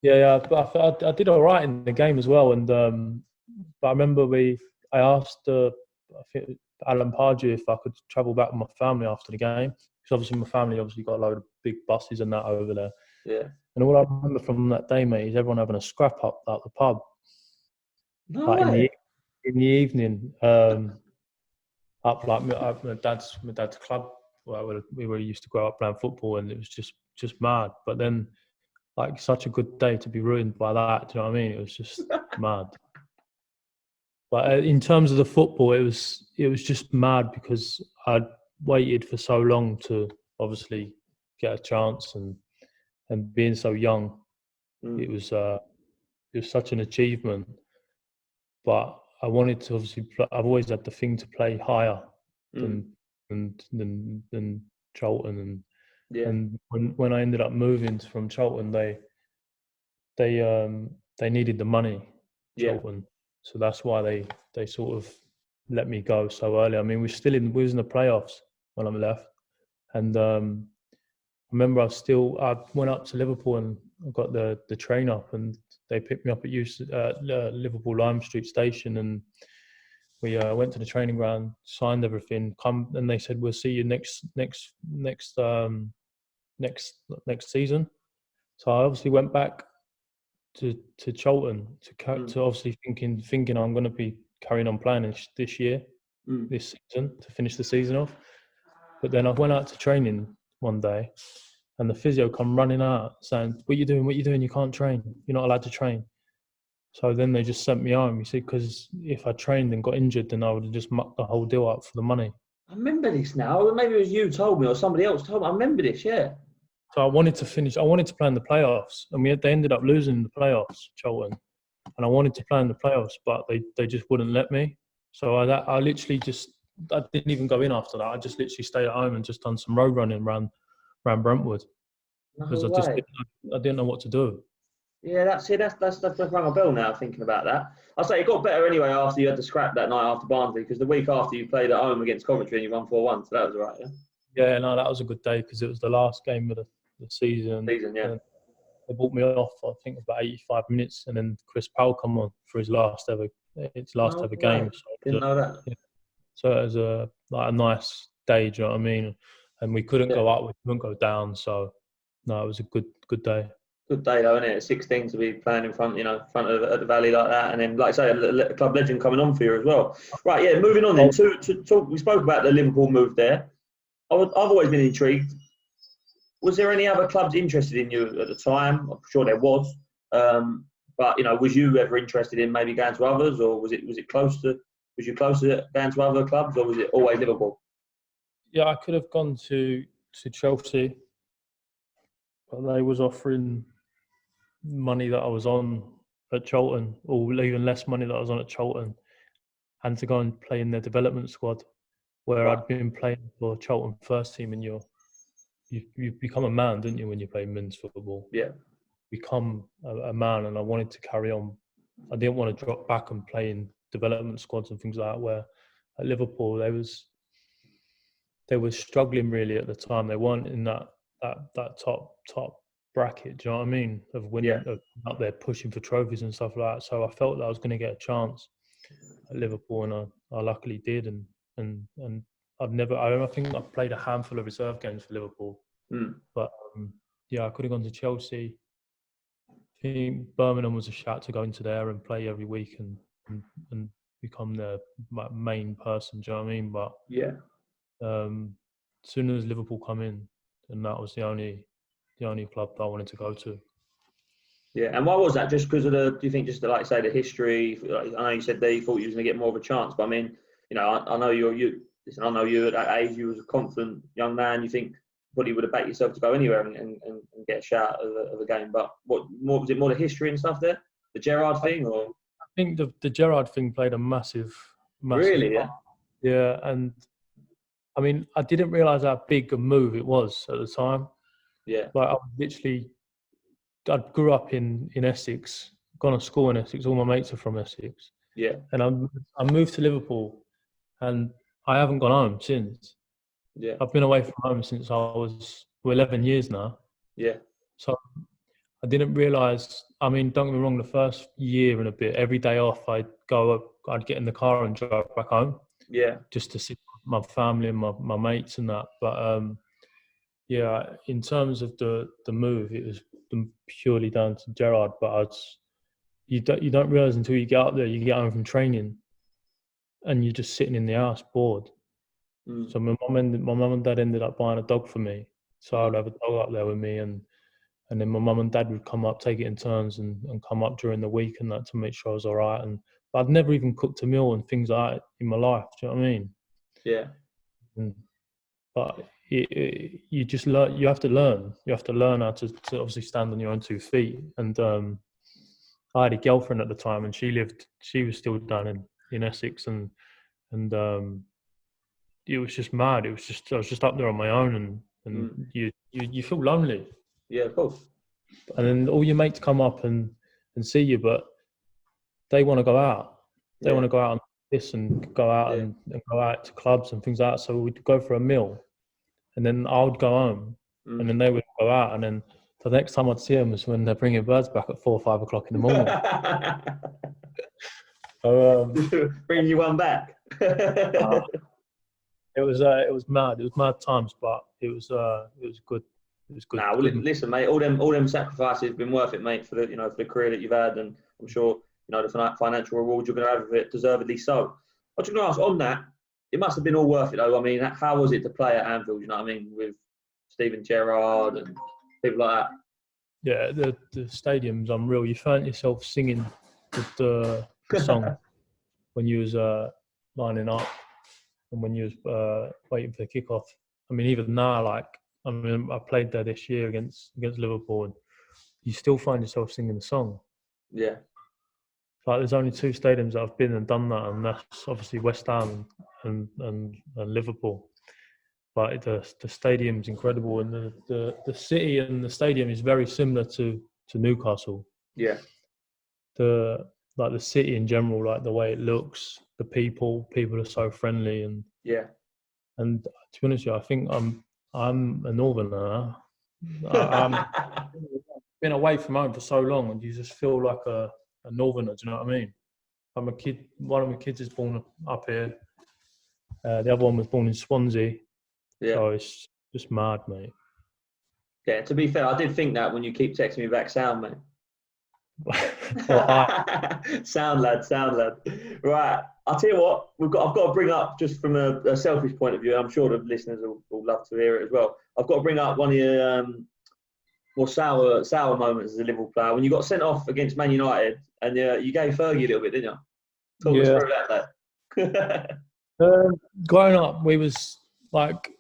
Yeah. But I did all right in the game as well. And but I remember I asked I think Alan Pardew if I could travel back with my family after the game, because obviously my family got a load of big buses and that over there. Yeah. And all I remember from that day, mate, is everyone having a scrap up at the pub. No way. In the evening, up my dad's club where we used to grow up playing football, and it was just mad. But then, such a good day to be ruined by that. Do you know what I mean? It was just mad. But in terms of the football, it was just mad because I'd waited for so long to obviously get a chance, and being so young, it was such an achievement. But I wanted to obviously. I've always had the thing to play higher than Charlton, and when I ended up moving from Charlton, they needed the money, Yeah. Charlton, so that's why they sort of let me go so early. I mean, we was in the playoffs when I left, and I remember I went up to Liverpool and I got the train up, and they picked me up at Liverpool Lime Street Station, and we went to the training ground, signed everything, and they said we'll see you next season. So I obviously went back to Charlton to obviously thinking I'm going to be carrying on playing this year, this season, to finish the season off. But then I went out to training one day, and the physio come running out saying, "What are you doing? What are you doing? You can't train. You're not allowed to train." So then they just sent me home. You see, because if I trained and got injured, then I would have just mucked the whole deal up for the money. I remember this now. Maybe it was you told me or somebody else told me. I remember this, yeah. So I wanted to finish. I wanted to play in the playoffs, and they ended up losing in the playoffs, Charlton. And I wanted to play in the playoffs, but they just wouldn't let me. So I literally I didn't even go in after that. I just literally stayed at home and just done some road running around Brentwood because I didn't know what to do. Yeah, that's rung a bell now. Thinking about that, I say it got better anyway after you had to scrap that night after Barnsley, because the week after you played at home against Coventry and you won 4-1, so that was all right. Yeah. Yeah, no, that was a good day because it was the last game of the season. Yeah. They brought me off. I think it was about 85 minutes, and then Chris Powell come on for his last ever game. So didn't know that. Yeah. So it was a nice day. Do you know what I mean? And we couldn't go up, we couldn't go down. So no, it was a good day. Good day though, isn't it? At 16 to be playing in front of the Valley like that, and then, like I say, a club legend coming on for you as well. Right, yeah. Moving on then to talk. We spoke about the Liverpool move there. I've always been intrigued. Was there any other clubs interested in you at the time? I'm sure there was, but was you ever interested in maybe going to others, or was you close to going to other clubs, or was it always Liverpool? Yeah, I could have gone to Chelsea, but they was offering money that I was on at Charlton, or even less money that I was on at Charlton, and to go and play in their development squad, where I'd been playing for Charlton first team, and you become a man, don't you, when you play men's football? Yeah. Become a man, and I wanted to carry on. I didn't want to drop back and play in development squads and things like that, where at Liverpool they were struggling really at the time. They weren't in that top bracket, do you know what I mean? Of winning, of up there pushing for trophies and stuff like that. So I felt that I was going to get a chance at Liverpool, and I luckily did. And I think I've played a handful of reserve games for Liverpool, but I could have gone to Chelsea. I think Birmingham was a shout to go into there and play every week and become their main person. Do you know what I mean? But as soon as Liverpool come in, then that was the only club that I wanted to go to. Yeah, and why was that? Just because of do you think just like say the history? I know you said you thought you was going to get more of a chance, but I mean, I know listen, I know you at that age, you was a confident young man. You think probably would have backed yourself to go anywhere and get a shout of a game. But what more was it? More the history and stuff there, the Gerrard thing, or I think the Gerrard thing played a massive really, part. Yeah, and I mean, I didn't realise how big a move it was at the time. Yeah, like I grew up in Essex, gone to school in Essex. All my mates are from Essex. Yeah, and I moved to Liverpool, and I haven't gone home since. Yeah, I've been away from home since I was 11 years now. Yeah, so I didn't realise. I mean, don't get me wrong. The first year and a bit, every day off, I'd get in the car and drive back home. Yeah, just to see my family and my mates and that. But in terms of the move, it was purely down to Gerrard. But you don't realise until you get up there, you get home from training, and you're just sitting in the house bored. So my mum and dad ended up buying a dog for me. So I'd have a dog up there with me, and then my mum and dad would come up, take it in turns, and come up during the week and that to make sure I was all right. But I'd never even cooked a meal and things like that in my life. Do you know what I mean? Yeah. But you just learn. You have to learn. You have to learn how to obviously stand on your own 2 feet. And I had a girlfriend at the time, and she was still down in Essex, and it was just mad. I was just up there on my own, and you feel lonely. Yeah, of course. and then all your mates come up and see you, but they want to go out. They want to go out and this and go out and go out to clubs and things like that. So we'd go for a meal, and then I would go home, and then they would go out, and then the next time I'd see them was when they're bringing birds back at 4 or 5 o'clock in the morning. So, bringing you one back. It was mad. It was mad times, but it was good. It was good. Nah, well, listen, mate. All them sacrifices have been worth it, mate. For the career that you've had, and I'm sure the financial rewards you're going to have with it, deservedly so. I was going to ask on that. It must have been all worth it, though. I mean, how was it to play at Anfield? You know what I mean, with Steven Gerrard and people like that. Yeah, the stadium's unreal. You found yourself singing the song when you was lining up and when you was waiting for the kickoff. I mean, even now, I played there this year against Liverpool, and you still find yourself singing the song. Yeah. Like, there's only 2 stadiums that I've been and done that, and that's obviously West Ham and Liverpool. But the stadium's incredible, and the city and the stadium is very similar to Newcastle. Yeah. The city in general, like the way it looks, the people are so friendly, and And to be honest with you, I think I'm a northerner. I'm been away from home for so long, and you just feel like a northerner. Do you know what I mean? I'm a kid. One of my kids is born up here. The other one was born in Swansea. Yeah. So it's just mad, mate. Yeah, to be fair, I did think that when you keep texting me back, sound, mate. Sound lad. Right, I'll tell you what, I've got to bring up, just from a selfish point of view, I'm sure the listeners will love to hear it as well. I've got to bring up one of your more sour moments as a Liverpool player, when you got sent off against Man United, and you gave Fergie a little bit, didn't you? Talk us through that. Growing up, we was like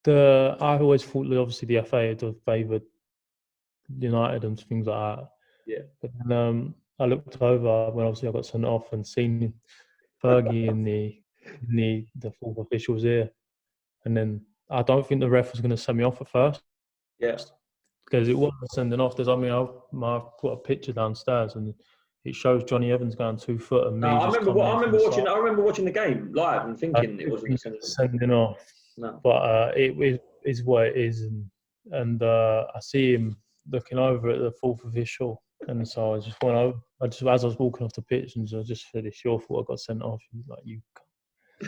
I've always thought that obviously the FA had favoured United and things like that. Yeah. But then I looked over when obviously I got sent off and seen Fergie in the fourth official's ear, and then I don't think the ref was going to send me off at first. Yeah. Because it wasn't sending off. I've put a picture downstairs and it shows Johnny Evans going 2 foot and me. I remember watching the game live and thinking it wasn't sending off. No. But it is what it is, and I see him looking over at the fourth official, and so I just went over. As I was walking off the pitch, and I just said, "It's your fault I got sent off." He's like, "You."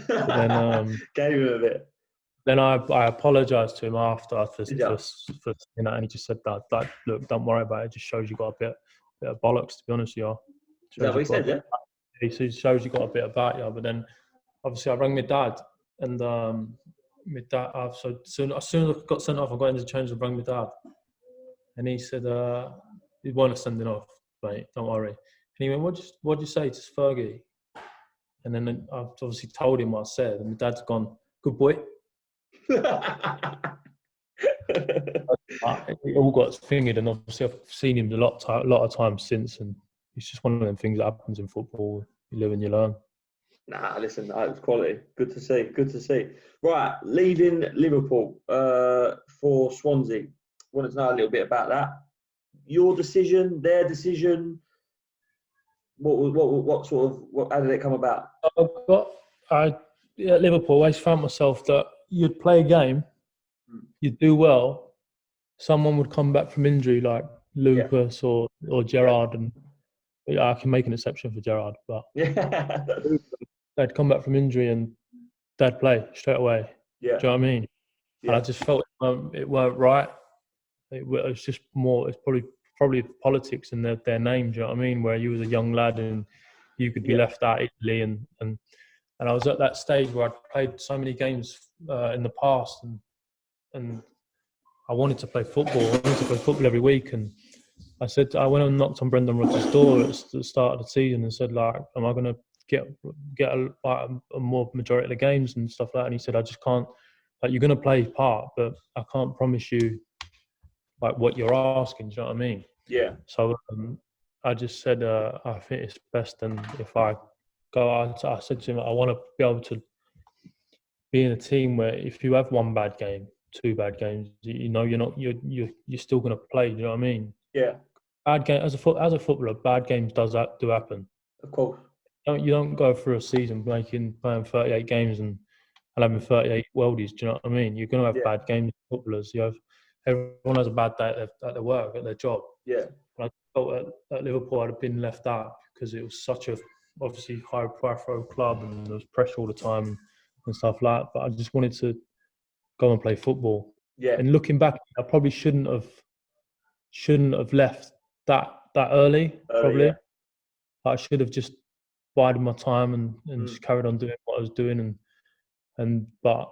Then gave him a bit. Then I apologised to him after for and he just said that, like, look, don't worry about it. It just shows you got a bit of bollocks, to be honest with you. Is that what he said? Yeah. He shows you got a bit about you, but then obviously I rang my dad, and my dad. As soon as I got sent off, I got into the change and rang my dad, and he said, "He won't send it off, mate. Don't worry." And he went, "What'd you say to Fergie?" And then I obviously told him what I said, and my dad's gone, "Good boy." It all got fingered, and obviously I've seen him a lot of times since, and it's just one of them things that happens in football. You live and you learn. Nah, listen, that was quality. Good to see. Right, leaving Liverpool for Swansea. Wanted to know a little bit about that. Your decision, their decision. How did it come about? At Liverpool, I always found myself that you'd play a game, you'd do well, someone would come back from injury like Lucas or Gerrard, and I can make an exception for Gerrard, but they'd come back from injury and they'd play straight away. Yeah. Do you know what I mean? Yeah. And I just felt it weren't right. It was just more. It's probably politics in their name. Do you know what I mean? Where you was a young lad and you could be left out easily, and I was at that stage where I'd played so many games in the past, and I wanted to play football. I wanted to play football every week, and I went and knocked on Brendan Rodgers' door at the start of the season and said, like, am I going to get a more majority of the games and stuff like that? And he said, I just can't. Like, you're going to play part, but I can't promise you like what you're asking. Do you know what I mean? Yeah. So I just said, I think it's best, and if I go out, I said to him, I want to be able to be in a team where if you have one bad game, two bad games. You know, you're still going to play. You know what I mean? Yeah, Bad game as a footballer, bad games do happen. of course. You don't go through a season playing 38 games and having 38 worldies. Do you know what I mean? You're going to have Yeah, bad games. Footballers, everyone has a bad day at their work, at their job. yeah, And I felt at Liverpool I'd have been left out because it was such a obviously high profile club and there was pressure all the time and stuff like that. But I just wanted to go and play football. yeah. And looking back, I probably shouldn't have left that early. Yeah. Probably I should have just bided my time and Mm. just carried on doing what I was doing. But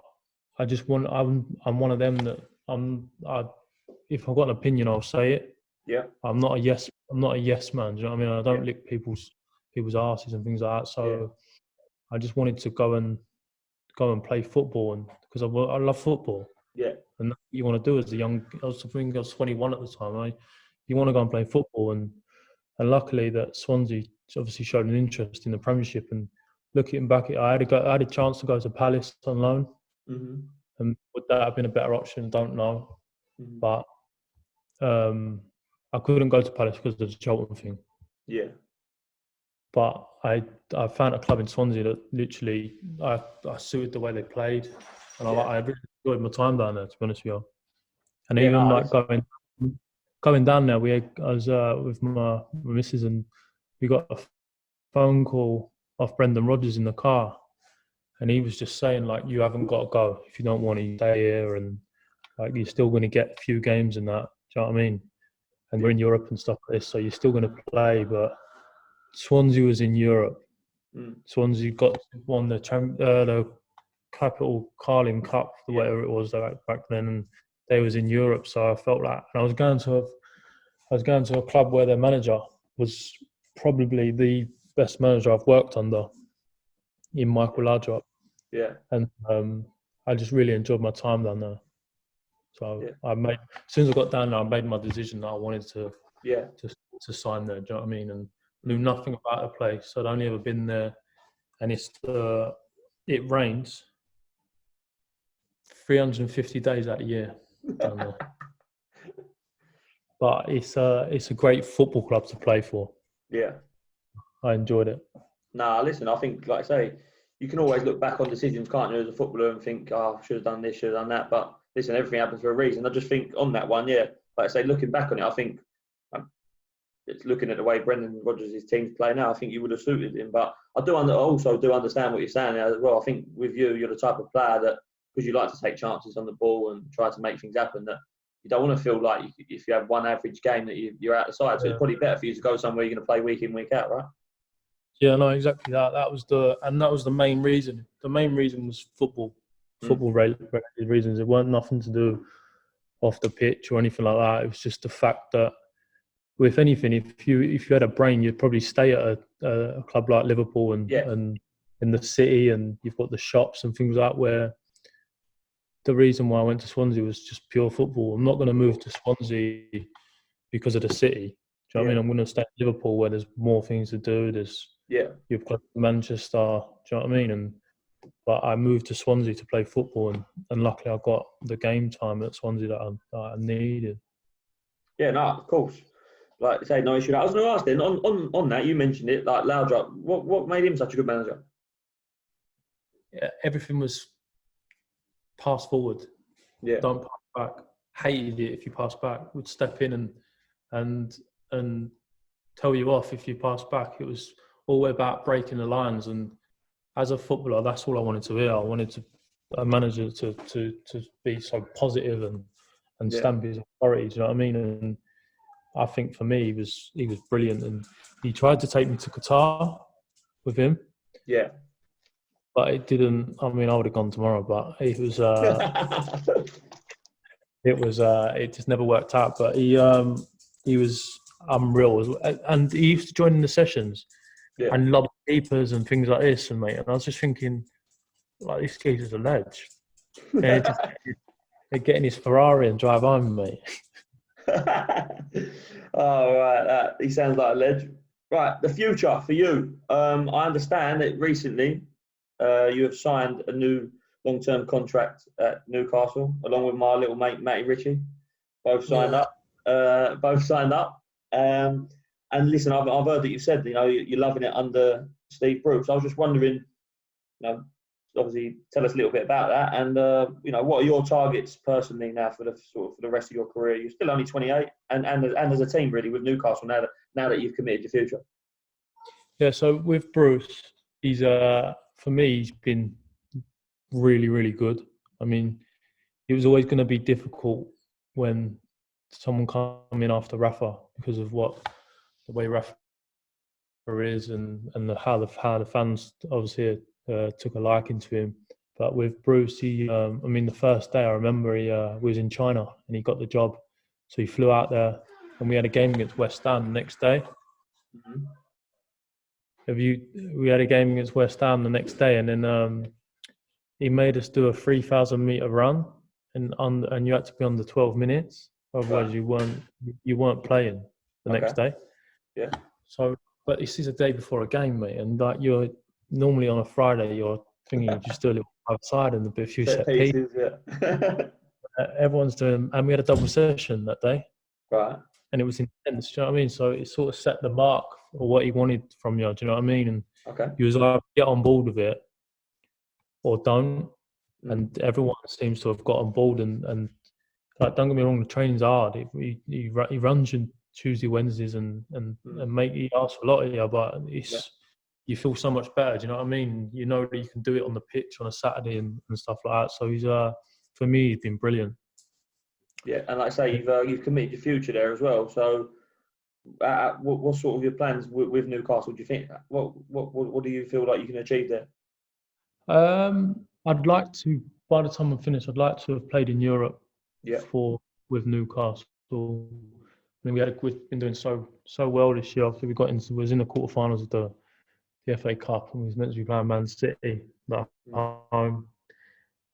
I just want. I'm one of them that if I've got an opinion, I'll say it. Yeah. I'm not a yes man. Do you know what I mean? I don't lick people's asses and things like that. So I just wanted to go and play football, and because I love football. Yeah. And that's what you want to do as a young. I was 21 at the time. Right? You want to go and play football, and luckily that Swansea obviously showed an interest in the Premiership. And looking back, I had a chance to go to Palace on loan, and would that have been a better option? Don't know, but I couldn't go to Palace because of the Charlton thing. Yeah. But I found a club in Swansea that literally I suited the way they played, and I really enjoyed my time down there, to be honest with you. And even going down there, I was with my missus, and we got a phone call off Brendan Rodgers in the car, and he was just saying like, you haven't got to go if you don't want to stay here, and like you're still going to get a few games and that. Do you know what I mean? And we're in Europe and stuff like this, so you're still going to play. But Swansea was in Europe. Swansea won the Capital Carling Cup, whatever it was back then, and they was in Europe. So I felt like, and I was going to a club where their manager was probably the best manager I've worked under, in Michael Laudrup. Yeah. And I just really enjoyed my time down there. So as soon as I got down there, I made my decision that I wanted to sign there. Do you know what I mean? And knew nothing about the place. I'd only ever been there, and it rains 350 days out of the year down there. But it's a great football club to play for. Yeah, I enjoyed it. Nah, listen, I think, like I say, you can always look back on decisions, can't you, as a footballer, and think, I should have done this, should have done that. But listen, everything happens for a reason. I just think on that one, like I say, looking back on it, I think it's looking at the way Brendan Rodgers' team's play now, I think you would have suited him. But I also do understand what you're saying as well. I think with you're the type of player that, because you like to take chances on the ball and try to make things happen, that you don't want to feel like if you have one average game that you're out the side. So it's probably better for you to go somewhere you're going to play week in, week out, right? Yeah, no, exactly that. That was the main reason. The main reason was football related reasons. It weren't nothing to do off the pitch or anything like that. It was just the fact that, if anything, if you had a brain, you'd probably stay at a club like Liverpool and in the city, and you've got the shops and things like that. Where the reason why I went to Swansea was just pure football. I'm not going to move to Swansea because of the city. Do you know what I mean? I'm going to stay at Liverpool where there's more things to do. You've got Manchester. Do you know what I mean? But I moved to Swansea to play football, and luckily I got the game time at Swansea that I needed. Yeah, no, of course. Like I say, no issue. I was going to ask then, on that, you mentioned it, like Laudrup, what made him such a good manager? Yeah, everything was pass forward. Yeah. Don't pass back. Hated it if you pass back. Would step in and tell you off if you pass back. It was all about breaking the lines. And as a footballer, that's all I wanted to hear. I wanted a manager to be so positive and stamp his authority. Do you know what I mean? And I think for me, he was brilliant, and he tried to take me to Qatar with him. Yeah, but it didn't. I mean, I would have gone tomorrow, but it was it just never worked out. But he was unreal, and he used to join in the sessions and lob keepers and things like this, and I was just thinking, like, this guy's is a ledge. He'd get in his Ferrari and drive home, mate. Oh, right. He sounds like a ledge. Right, the future for you. I understand that recently you have signed a new long-term contract at Newcastle, along with my little mate Matty Ritchie. Both signed up. And listen, I've heard that you said you're loving it under Steve Bruce. I was just wondering, obviously tell us a little bit about that, and what are your targets personally now for the rest of your career? You're still only 28, and as a team really with Newcastle now that you've committed your future. Yeah, so with Bruce, he's for me he's been really, really good. I mean, it was always going to be difficult when someone come in after Rafa because of the way Rafa is and how the fans obviously took a liking to him. But with Bruce, the first day I remember he was in China and he got the job, so he flew out there and we had a game against West Ham the next day. Mm-hmm. We had a game against West Ham the next day, and then he made us do a 3,000 meter run, and you had to be under 12 minutes, otherwise you weren't playing the next day. Yeah. So, but this is a day before a game, mate, and like you're normally on a Friday, you're thinking you just do a little outside and a few set pieces. Yeah. Everyone's doing, and we had a double session that day. Right. And it was intense, do you know what I mean? So it sort of set the mark for what he wanted from you, do you know what I mean? And he was like, get on board with it or don't. And everyone seems to have got on board. And like, don't get me wrong, the training's hard. He runs you Tuesday, Wednesdays, and he asks a lot of you, but you feel so much better, do you know what I mean? You know that you can do it on the pitch on a Saturday and stuff like that. So he's, for me, he's been brilliant. Yeah, and like I say, you've committed your future there as well. So, what sort of your plans with Newcastle? Do you think what do you feel like you can achieve there? I'd like to. By the time I'm finished, I'd like to have played in Europe. Yeah. With Newcastle. I mean, we've been doing so well this year. After we was in the quarterfinals of the FA Cup, and we was meant to be playing Man City. But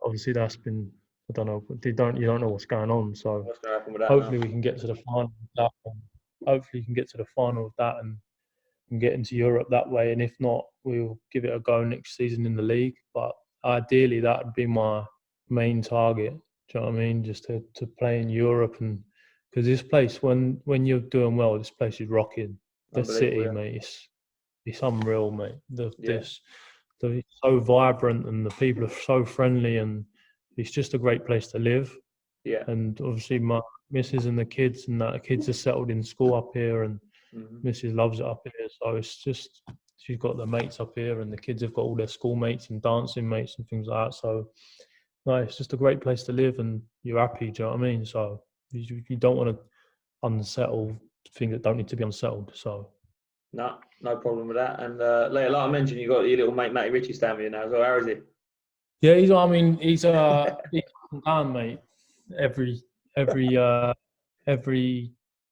obviously that's been. I don't know. You don't know what's going on. So hopefully we can get to the final of that. Hopefully you can get to the final of that and get into Europe that way. And if not, we'll give it a go next season in the league. But ideally, that would be my main target. Do you know what I mean? Just to play in Europe, and because this place, when you're doing well, this place is rocking. The city, mate, it's unreal, mate. It's so vibrant, and the people are so friendly, and it's just a great place to live. Yeah. And obviously my missus and the kids are settled in school up here, and Mrs. loves it up here. So it's just, she's got the mates up here, and the kids have got all their schoolmates and dancing mates and things like that. So no, it's just a great place to live, and you're happy, do you know what I mean? So you don't want to unsettle things that don't need to be unsettled. So no problem with that. And like I mentioned, you got your little mate Matty Ritchie standing here now as well. How is he? Yeah, he's down, mate. Every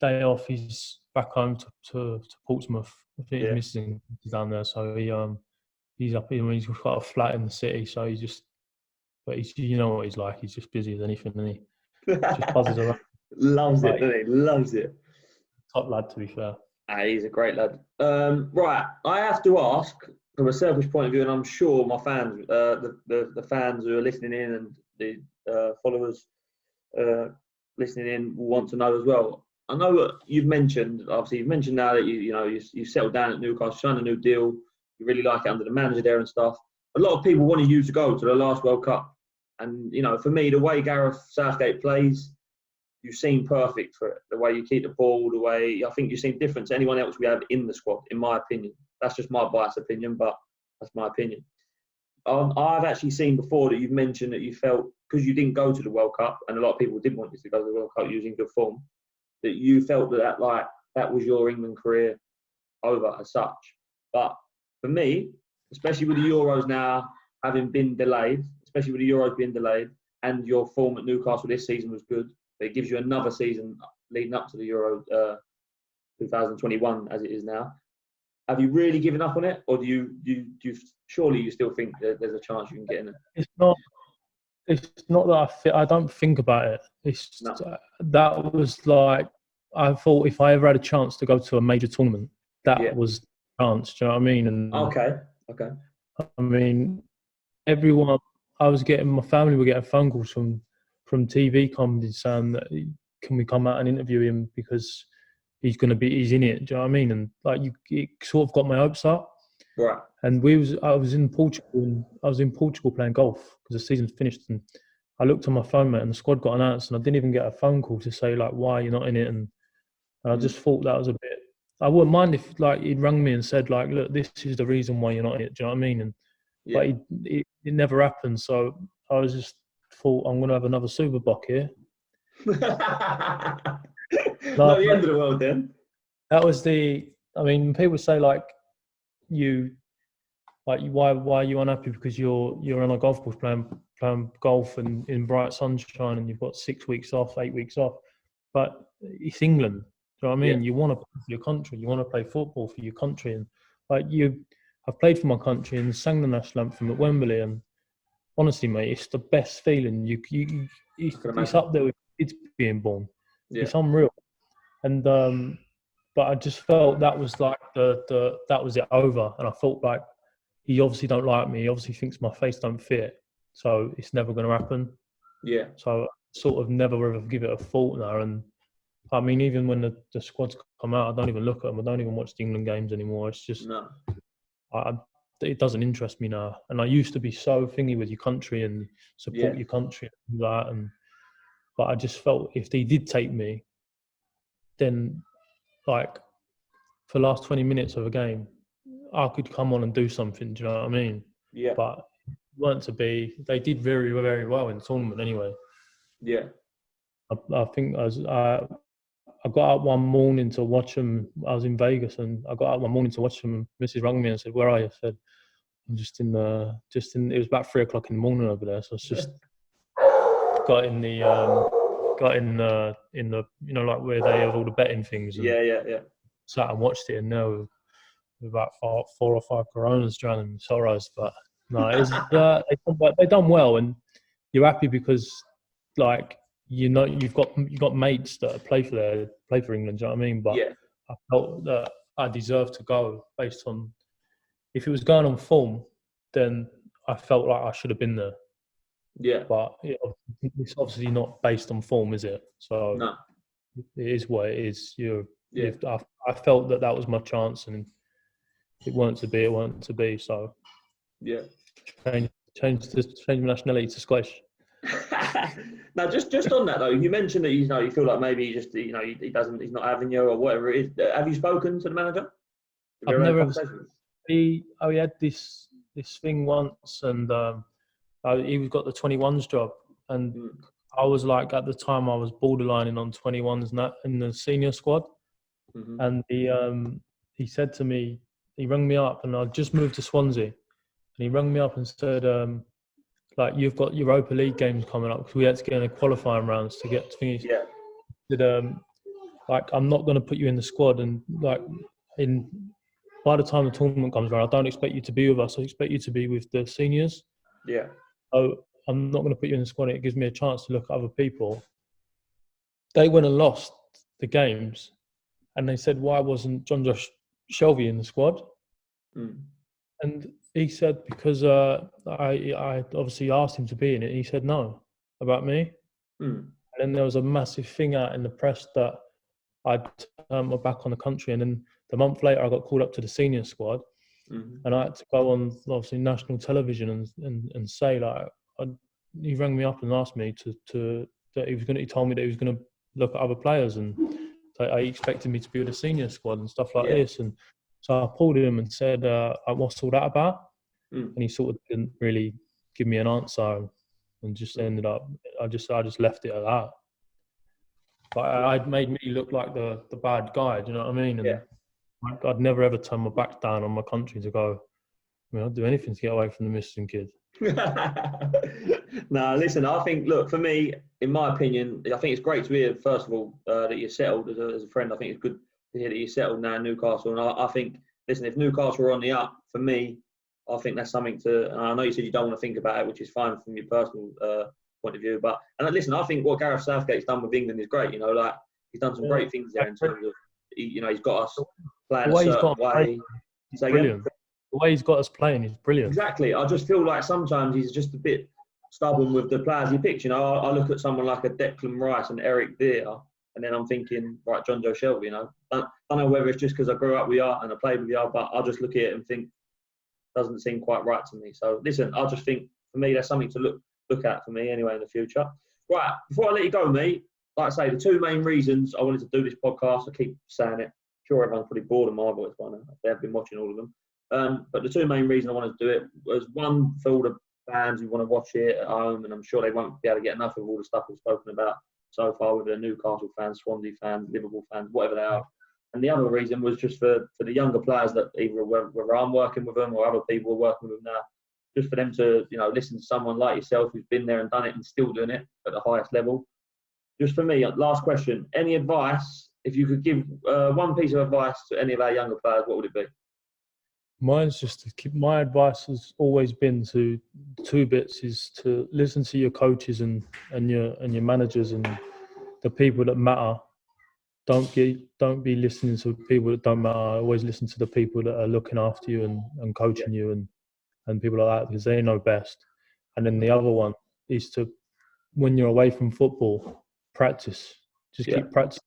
day off, he's back home to Portsmouth. I think he's missing down there, so he's up. He's got a flat in the city, so you know what he's like. He's just busy as anything, and he just buzzes around. Loves it, doesn't he? Loves it. Top lad, to be fair. He's a great lad. Right, I have to ask from a selfish point of view, and I'm sure my fans, the fans who are listening in, and the followers listening in will want to know as well. I know that you've mentioned now that you settled down at Newcastle, signed a new deal. You really like it under the manager there and stuff. A lot of people wanted you to go to the last World Cup, and for me, the way Gareth Southgate plays, you seem perfect for it. The way you keep the ball, the way I think you seem different to anyone else we have in the squad, in my opinion. That's just my biased opinion, but that's my opinion. I've actually seen before that you've mentioned that you felt, because you didn't go to the World Cup, and a lot of people didn't want you to go to the World Cup using good form, that you felt that was your England career over as such. But for me, especially with the Euros now having been delayed, and your form at Newcastle this season was good, it gives you another season leading up to the Euro 2021 as it is now. Have you really given up on it, or do you surely you still think that there's a chance you can get in it? It's not that I don't think about it. That was like, I thought if I ever had a chance to go to a major tournament, that was the chance. Do you know what I mean? And Okay. I mean, everyone. my family were getting phone calls from TV companies saying that can we come out and interview him because he's in it. Do you know what I mean? And like it sort of got my hopes up. Right. And I was in Portugal playing golf because the season's finished. And I looked on my phone, mate, and the squad got announced, and I didn't even get a phone call to say like why you're not in it. And I just thought that was a bit. I wouldn't mind if like he'd rung me and said like, look, this is the reason why you're not in it. Do you know what I mean? And but it never happened. So I was just thought I'm gonna have another Super Bock here. Not the end of the world then. That was I mean, people say like why are you unhappy because you're on a golf course playing golf and in bright sunshine and you've got 6 weeks off, 8 weeks off, but it's England. Do you know what I mean? You want to play for your country. You want to play football for your country, and like I've played for my country and sang the national anthem at Wembley, and honestly, mate, it's the best feeling. It's up there with kids being born. Yeah. It's unreal, and but I just felt that was like that was it over, and I felt like he obviously don't like me. He obviously thinks my face don't fit, so it's never going to happen. Yeah. So I sort of never ever give it a thought now, and I mean, even when the squads come out, I don't even look at them. I don't even watch the England games anymore. It's just it doesn't interest me now. And I used to be so thingy with your country and support your country and that. But I just felt if they did take me, then like for the last 20 minutes of a game, I could come on and do something. Do you know what I mean? Yeah. But it weren't to be. They did very, very well in the tournament anyway. Yeah. I think I got up one morning to watch them. I was in Vegas, and I got up one morning to watch them. And Mrs. rang me and said, "Where are you?" I said, "I'm just in." It was about 3 o'clock in the morning over there, so it's just got in the you know, like where they have all the betting things. And sat and watched it, and there were about 4 or 5 Coronas drowning in Suarez. But no, it's they done well, and you're happy because like. You know, you've got mates that play for England. Do you know what I mean? But I felt that I deserved to go based on if it was going on form, then I felt like I should have been there. Yeah. But it's obviously not based on form, is it? So no. It is what it is. I felt that was my chance, and it weren't to be. So yeah, change my nationality to Scottish. Now, just on that though, you mentioned that you feel like maybe he's not having you or whatever it is. Have you spoken to the manager? I've never ever. He had this thing once, and he got the 21s job, and I was like at the time I was borderlining on 21s in the senior squad, and he said to me, he rang me up, and I just moved to Swansea, and he rang me up and said. Like you've got Europa League games coming up because we had to get in the qualifying rounds to get to finish. Yeah. Like I'm not going to put you in the squad, and like by the time the tournament comes around, I don't expect you to be with us. I expect you to be with the seniors. Yeah. So I'm not going to put you in the squad. It gives me a chance to look at other people. They went and lost the games, and they said, "Why wasn't Jonjo Shelvey in the squad?" And he said, because I obviously asked him to be in it. He said no about me. And then there was a massive thing out in the press that I'd turned my back on the country. And then the month later, I got called up to the senior squad. And I had to go on, obviously, national television and say, like, he rang me up and asked me that he told me that he was going to look at other players. And so he expected me to be with the senior squad and stuff like this. And so I pulled him and said, what's all that about? And he sort of didn't really give me an answer and just ended up, I just left it at that. But I'd made me look like the bad guy, do you know what I mean? And I'd never ever turn my back down on my country to go, I mean, I'd do anything to get away from the missing kid. No, listen, I think, look, for me, in my opinion, I think it's great to hear, first of all, that you're settled as a friend. I think it's good to hear that you're settled now in Newcastle. And I think, listen, if Newcastle are on the up, for me, I think that's something to, and I know you said you don't want to think about it, which is fine from your personal point of view. But, and listen, I think what Gareth Southgate's done with England is great. You know, like, he's done some great things there in terms of, he's got us playing a certain way. He's brilliant. The way he's got us playing is brilliant. Exactly. I just feel like sometimes he's just a bit stubborn with the players he picks. You know, I look at someone like a Declan Rice and Eric Dier, and then I'm thinking, right, Jonjo Shelvey. You know, I don't know whether it's just because I grew up with you and I played with you, but I just look at it and think doesn't seem quite right to me. So listen, I just think for me that's something to look at for me anyway in the future. Right, before I let you go, mate, like I say, the two main reasons I wanted to do this podcast, I keep saying it. I'm sure everyone's pretty bored of my voice by now. They have been watching all of them. But the two main reasons I wanted to do it was one, for all the fans who want to watch it at home, and I'm sure they won't be able to get enough of all the stuff we've spoken about so far with the Newcastle fans, Swansea fans, Liverpool fans, whatever they are. And the other reason was just for the younger players that either whether I'm working with them or other people are working with them now, just for them to, you know, listen to someone like yourself who's been there and done it and still doing it at the highest level. Just for me, last question, any advice, if you could give one piece of advice to any of our younger players, what would it be? Mine's just to keep, my advice has always been to two bits is to listen to your coaches and your managers and the people that matter. Don't be listening to people that don't matter. Always listen to the people that are looking after you and coaching you and people like that, because they know best. And then the other one is to, when you're away from football, practice. Just keep practicing.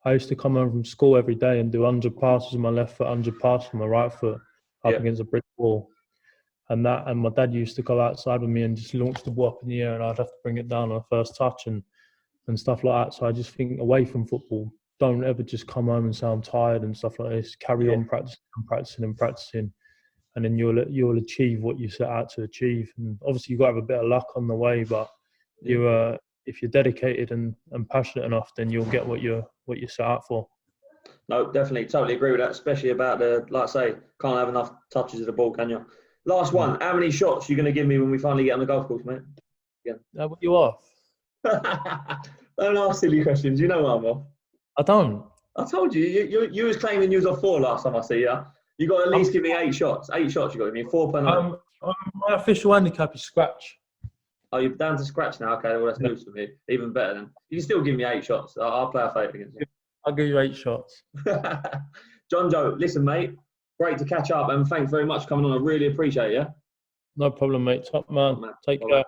I used to come home from school every day and do 100 passes with my left foot, 100 passes with my right foot up against a brick wall. And my dad used to go outside with me and just launch the ball up in the air, and I'd have to bring it down on the first touch and stuff like that. So I just think away from football, don't ever just come home and say I'm tired and stuff like this. Carry on practicing, and then you'll achieve what you set out to achieve. And obviously you've got to have a bit of luck on the way, but if you're dedicated and passionate enough, then you'll get what you set out for. No, definitely, totally agree with that, especially about like I say, can't have enough touches of the ball, can you? Last one, how many shots are you going to give me when we finally get on the golf course, mate? What you off? Don't ask silly questions, you know what I'm off. I don't. I told you, you was claiming you was off 4 last time I see you. You got to at least give me 8 shots. 8 shots you got to give me, 4 per night. My official handicap is scratch. Oh, you're down to scratch now? Okay, well, that's news for me. Even better then. You can still give me 8 shots. I'll play a favour against you. I'll give you 8 shots. Jonjo, listen, mate. Great to catch up, and thanks very much for coming on. I really appreciate it, yeah? No problem, mate. Top man. Take care.